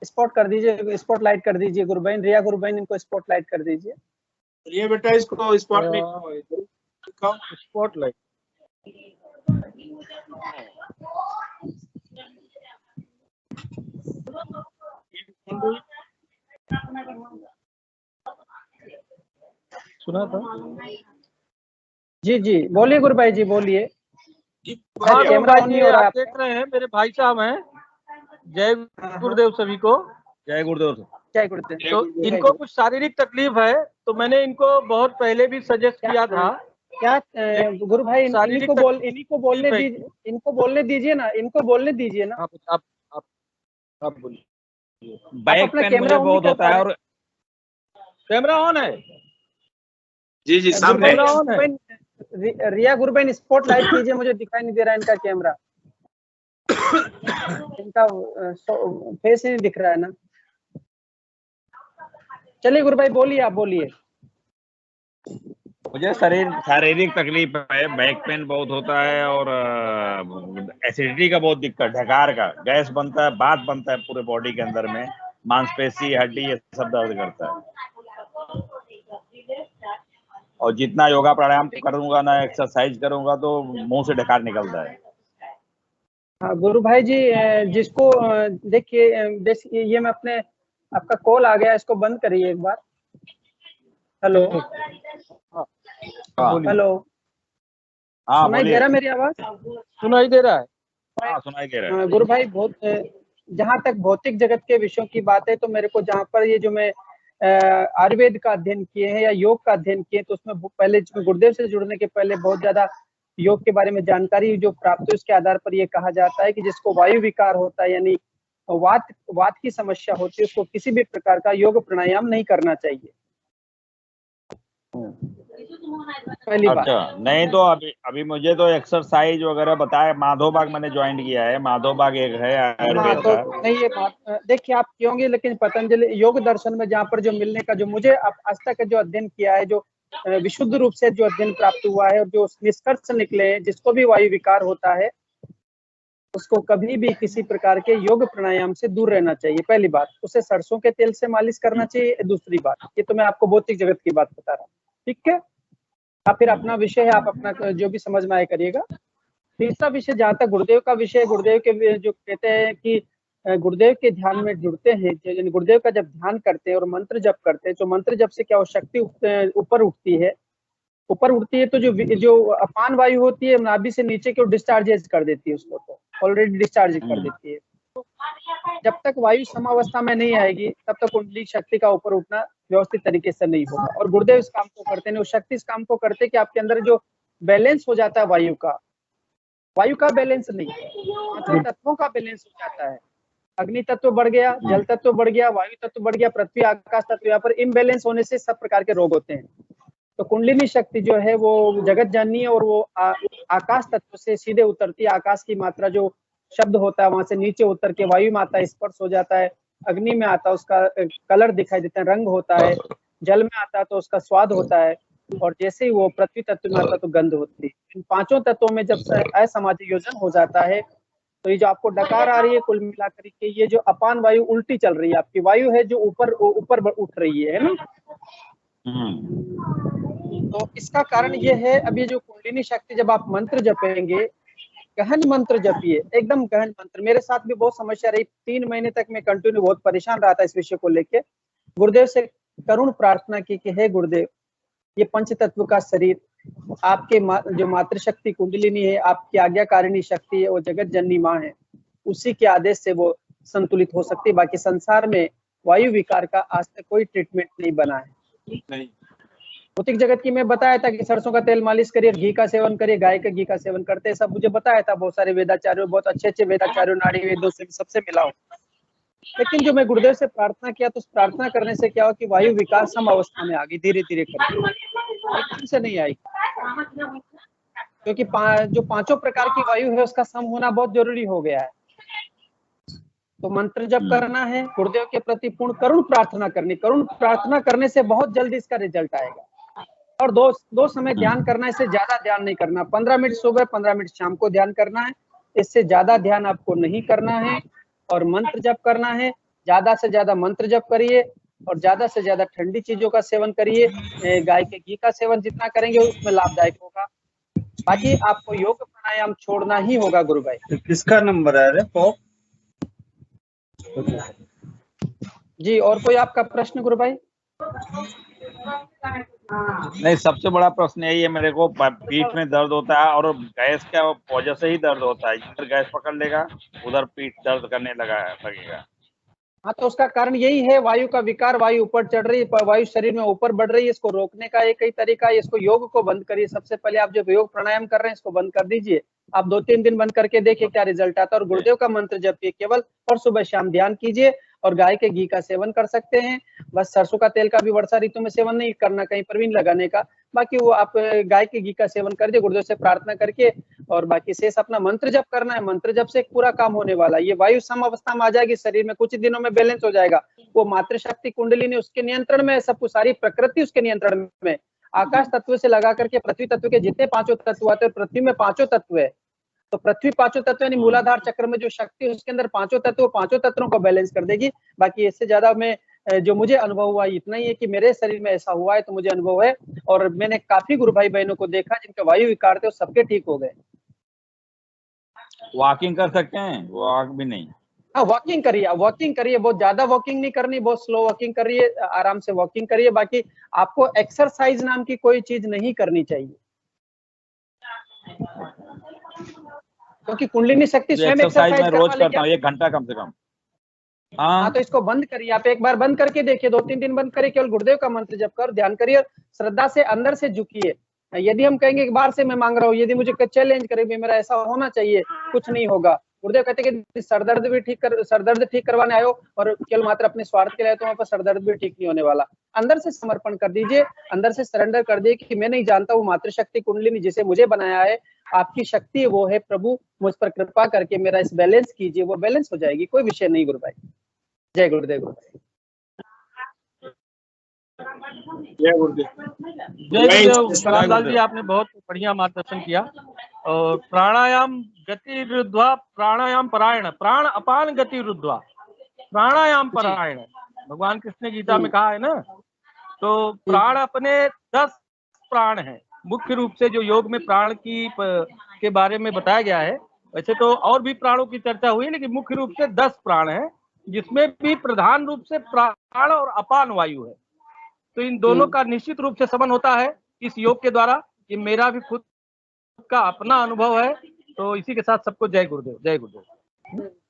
स्पॉट कर दीजिए, स्पॉट लाइट कर दीजिए गुरु भाई। रिया गुरु भाई इनको स्पॉट लाइट कर दीजिए। ये बेटा इसको स्पॉट में स्पॉट लाइट। सुना था? जी बोलिए गुरु भाई, जी बोलिए। कैमरा ऑन नहीं हो रहा है। देख रहे हैं मेरे भाई साहब हैं। जय गुरुदेव सभी को। जय गुरुदेव। जय गुरुदेव। तो इनको कुछ शारीरिक तकलीफ है, तो मैंने इनको बहुत पहले भी सजेस्ट किया था। क्या गुरु भाई इनको बोलने दीजिए, इनको बोलने दीजिए ना, इनको बोलने दीजिए ना। आप बोलिए। बैक पेन मुझे बहुत होता है। और कैमरा ऑन है? जी सामने ऑन है। रिया गुरु भाई स्पॉट लाइट कीजिए, मुझे दिखाई नहीं दे रहा इनका कैमरा। इनका फेस ही नहीं दिख रहा है ना। चलिए गुरु भाई बोलिए, आप बोलिए। मुझे शारीरिक तकलीफ है, बैक पेन बहुत होता है और एसिडिटी का बहुत दिक्कत, ढकार का गैस बनता है, बात बनता है पूरे बॉडी के अंदर में, मांसपेशी हड्डी ये सब दर्द करता है। और जितना योगा प्राणायाम करूंगा ना, एक्सरसाइज करूंगा, तो मुंह से ढकार निकलता है। हाँ गुरु भाई जी, जिसको देखिए ये मैं अपने आपका कॉल आ गया, इसको बंद करिए एक बार। हेलो हेलो, सुनाई दे रहा मेरी आवाज? सुनाई दे रहा है। हाँ सुनाई दे रहा है। गुरु भाई बहुत जहाँ तक भौतिक जगत के विषयों की बात है, तो मेरे को जहाँ पर ये जो मैं आयुर्वेद का अध्ययन किए हैं या योग का अध्ययन किए, तो उसमें पहले गुरुदेव से जुड़ने के पहले बहुत ज्यादा योग के बारे में जानकारी जो प्राप्त हुई, उसके आधार पर ये कहा जाता है कि जिसको वायु विकार होता है यानी वात की समस्या होती है, उसको किसी भी प्रकार का योग प्राणायाम नहीं करना चाहिए। पहली बात। अच्छा, नहीं तो अभी मुझे तो एक्सरसाइज वगैरह बताया। माधोबाग मैंने ज्वाइन किया है, माधोबाग एक है आयुर्वेद का। नहीं ये देखिए आप क्योंकि, लेकिन पतंजलि योग दर्शन में जहाँ पर जो मिलने का जो मुझे आज तक जो अध्ययन किया है, जो विशुद्ध रूप से जो अध्ययन प्राप्त हुआ है और जो निष्कर्ष निकले हैं, जिसको भी वायु विकार होता है उसको कभी भी किसी प्रकार के योग प्राणायाम से दूर रहना चाहिए। पहली बात, उसे सरसों के तेल से मालिश करना चाहिए। दूसरी बात, ये तो मैं आपको भौतिक जगत की बात बता रहा हूँ, ठीक है? आप फिर अपना विषय है, आप अपना जो भी समझ में आए करिएगा। तीसरा विषय जहाँ तक गुरुदेव का विषय, गुरुदेव के जो कहते हैं कि गुरुदेव के ध्यान में जुड़ते हैं, गुरुदेव का जब ध्यान करते हैं और मंत्र जप करते हैं, तो मंत्र जप से क्या हो, शक्ति ऊपर उठती है। ऊपर उठती है तो जो अपान वायु होती है नाभि से नीचे की ओर डिस्चार्जेस कर देती है, उसको तो ऑलरेडी डिस्चार्ज कर देती है। जब तक वायु समावस्था में नहीं आएगी तब तक कुंडली शक्ति का ऊपर उठना व्यवस्थित तरीके से नहीं होगा। और गुरुदेव इस काम को करते हैं, वो शक्ति इस काम को करते हैं कि आपके अंदर जो बैलेंस हो जाता है वायु का बैलेंस नहीं, पांचों तत्वों का बैलेंस हो जाता है। अग्नि तत्व बढ़ गया, जल तत्व बढ़ गया, वायु तत्व बढ़ गया, पृथ्वी आकाश तत्व, यहाँ पर इम्बैलेंस होने से सब प्रकार के रोग होते हैं। तो कुंडलिनी शक्ति जो है वो जगत जननी है और वो आकाश तत्व से सीधे उतरती है। आकाश की मात्रा जो शब्द होता है वहां से नीचे उतर के वायु में आता है, स्पर्श हो जाता है। अग्नि में आता है, उसका कलर दिखाई देता है, रंग होता है। जल में आता है तो उसका स्वाद होता है, और जैसे ही वो पृथ्वी तत्व में आता है तो गंध होती है। इन पांचों तत्वों में जब असमायोजन हो जाता है तो ये जो आपको डकार आ रही है, कुल मिलाकर के ये जो अपान वायु उल्टी चल रही है, आपकी वायु है जो ऊपर उठ रही है ना। तो इसका कारण ये है, अभी जो कुंडलिनी शक्ति जब आप मंत्र जपेंगे, गहन मंत्र जपिए, एकदम गहन मंत्र। मेरे साथ भी बहुत समस्या रही, 3 महीने तक मैं कंटिन्यू बहुत परेशान रहा था इस विषय को लेके। गुरुदेव से करुण प्रार्थना की कि हे गुरुदेव, ये पंच तत्व का शरीर आपके जो मातृशक्ति कुंडलिनी है, आपकी आज्ञाकारिणी शक्ति है, वो जगत जननी माँ है, उसी के आदेश से वो संतुलित हो सकती है। बाकी संसार में वायु विकार का आज तक कोई ट्रीटमेंट नहीं बना है। भौतिक जगत की मैं बताया था कि सरसों का तेल मालिश करिए, घी का सेवन करिए, गाय के घी का सेवन करते हैं, सब मुझे बताया था। बहुत सारे वेदाचार्यों, बहुत अच्छे वेदाचार्यों, नाड़ी वेदों से सबसे मिला हूँ। लेकिन जो मैं गुरुदेव से प्रार्थना किया, तो उस प्रार्थना करने से क्या हुआ कि वायु विकार सम अवस्था में आ गई, धीरे धीरे करके, एकदम से नहीं आई। क्योंकि जो पांचों प्रकार की वायु है उसका सम होना बहुत जरूरी हो गया है। तो मंत्र जप करना है, गुरुदेव के प्रति पूर्ण करुण प्रार्थना करनी। करुण प्रार्थना करने से बहुत जल्दी इसका रिजल्ट आएगा। और दो समय ध्यान करना, इससे ज्यादा ध्यान नहीं करना। 15 मिनट सुबह, 15 मिनट शाम को ध्यान करना है, इससे ज्यादा ध्यान आपको नहीं करना है। और मंत्र जप करना है, ज्यादा से ज्यादा मंत्र जप करिए और ज्यादा से ज्यादा ठंडी चीजों का सेवन करिए। गाय के घी का सेवन जितना करेंगे उसमें लाभदायक होगा। बाकी आपको योग प्राणायाम छोड़ना ही होगा गुरु भाई। किसका नंबर है रे पॉप? जी, और कोई आपका प्रश्न गुरु भाई? नहीं, सबसे बड़ा प्रश्न यही है मेरे को, पीठ में दर्द होता है और गैस क्या वजह से ही दर्द होता है। इधर गैस पकड़ लेगा, उधर पीठ दर्द करने लगेगा। हाँ, तो उसका कारण यही है, वायु का विकार। वायु ऊपर चढ़ रही है, वायु शरीर में ऊपर बढ़ रही है। इसको रोकने का एक ही तरीका है, इसको योग को बंद करिए। सबसे पहले आप जो योग प्राणायाम कर रहे हैं इसको बंद कर दीजिए। आप 2-3 दिन बंद करके देखिए क्या रिजल्ट आता है। और गुरुदेव का मंत्र जपिए केवल, और सुबह शाम ध्यान कीजिए। और गाय के घी का सेवन कर सकते हैं। बस सरसों का तेल का भी वर्षा ऋतु में सेवन नहीं करना, कहीं पर भी नहीं लगाने का। बाकी वो आप गाय के घी का सेवन कर दिए गुरुदेव से प्रार्थना करके, और बाकी शेष अपना मंत्र जप करना है। मंत्र जप से पूरा काम होने वाला है। ये वायु सम अवस्था में आ जाएगी, शरीर में कुछ दिनों में बैलेंस हो जाएगा। वो मातृशक्ति कुंडलिनी उसके नियंत्रण में है, सब कुछ, सारी प्रकृति उसके नियंत्रण में। आकाश तत्व से लगा करके पृथ्वी तत्व के जितने पांचों तत्व आते हैं, पृथ्वी में पांचों तत्व है। तो पृथ्वी पांचों तत्व यानी मूलाधार चक्र में जो शक्ति है उसके अंदर पांचों तत्वों को बैलेंस कर देगी। बाकी इससे ज्यादा मैं जो मुझे अनुभव हुआ इतना ही है कि मेरे शरीर में ऐसा हुआ है तो मुझे अनुभव है। और मैंने काफी गुरु भाई बहनों को देखा जिनके वायु विकार थे, सबके ठीक हो गए। वॉकिंग कर सकते हैं? वॉक भी नहीं? हाँ, वॉकिंग करिए। बहुत ज्यादा वॉकिंग नहीं करनी, बहुत स्लो वॉकिंग करिए, आराम से वॉकिंग करिए। बाकी आपको एक्सरसाइज नाम की कोई चीज नहीं करनी चाहिए, क्योंकि कुंडलिनी शक्ति स्वयं एक्सरसाइज मैं रोज करता हूँ 1 घंटा कम से कम। हाँ, तो इसको बंद करिए। आप एक बार बंद करके देखिए, 2-3 दिन बंद करिए, केवल गुरुदेव का मंत्र जप कर ध्यान करिए। श्रद्धा से अंदर से झुकिए। यदि हम कहेंगे कि बाहर से मैं मांग रहा हूँ, यदि मुझे चैलेंज करे मेरा ऐसा होना चाहिए, कुछ नहीं होगा। गुरुदेव कहते हैं कि सरदर्द ठीक करवाने आयो और केवल मात्र अपने स्वार्थ के लिए, तो वहां पर सरदर्द भी ठीक नहीं होने वाला। अंदर से समर्पण कर दीजिए, अंदर से सरेंडर कर दिए कि मैं नहीं जानता वो मातृशक्ति कुंडलिनी जिसे मुझे बनाया है, आपकी शक्ति वो है, प्रभु मुझ पर कृपा करके मेरा इस बैलेंस कीजिए। वो बैलेंस हो जाएगी, कोई विषय नहीं गुरु भाई। जय गुरुदेव। गुरु भाई जय गुरुदेव। रामलाल जी, आपने बहुत बढ़िया मार्गदर्शन किया। और प्राणायाम गति रुद्ध्वा प्राणायाम परायण, प्राण अपान गति रुद्ध्वा प्राणायाम परायण, भगवान कृष्ण ने गीता में कहा है ना। तो प्राण अपने 10 प्राण हैं मुख्य रूप से, जो योग में प्राण की के बारे में बताया गया है। वैसे तो और भी प्राणों की चर्चा हुई, लेकिन मुख्य रूप से 10 प्राण हैं, जिसमें भी प्रधान रूप से प्राण और अपान वायु है। तो इन दोनों का निश्चित रूप से समन होता है इस योग के द्वारा। ये मेरा भी खुद का अपना अनुभव है। तो इसी के साथ सबको जय गुरुदेव, जय गुरुदेव।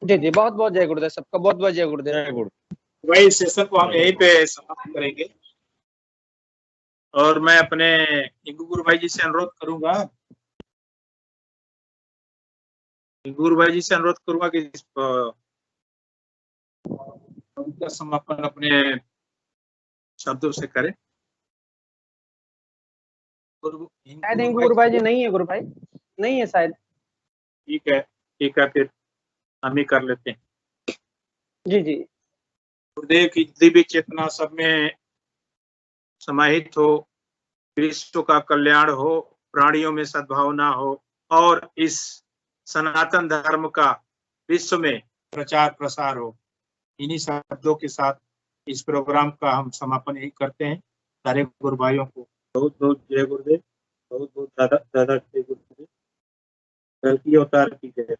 जी जी, बहुत बहुत जय गुरुदेव, सबका बहुत बहुत जय गुरुदेव। जय गुरुदेव। वही सेशन को हम यहीं पे समाप्त करेंगे और मैं अपने इंगू गुरु भाई जी से अनुरोध करूंगा कि उनका समापन अपने शब्दों से करें। शायद इंगू गुरु भाई जी नहीं है, गुरु भाई नहीं है शायद। ठीक है फिर हम ही कर लेते हैं। जी जी। गुरुदेव की दिव्य चेतना सब में समाहित हो, विश्व का कल्याण हो, प्राणियों में सद्भावना हो और इस सनातन धर्म का विश्व में प्रचार प्रसार हो। इन्हीं शब्दों के साथ इस प्रोग्राम का हम समापन यही करते हैं। सारे गुरु भाइयों को बहुत बहुत जय गुरुदेव, बहुत बहुत दादा जय गुरुदेव। कल की अवतार की जय।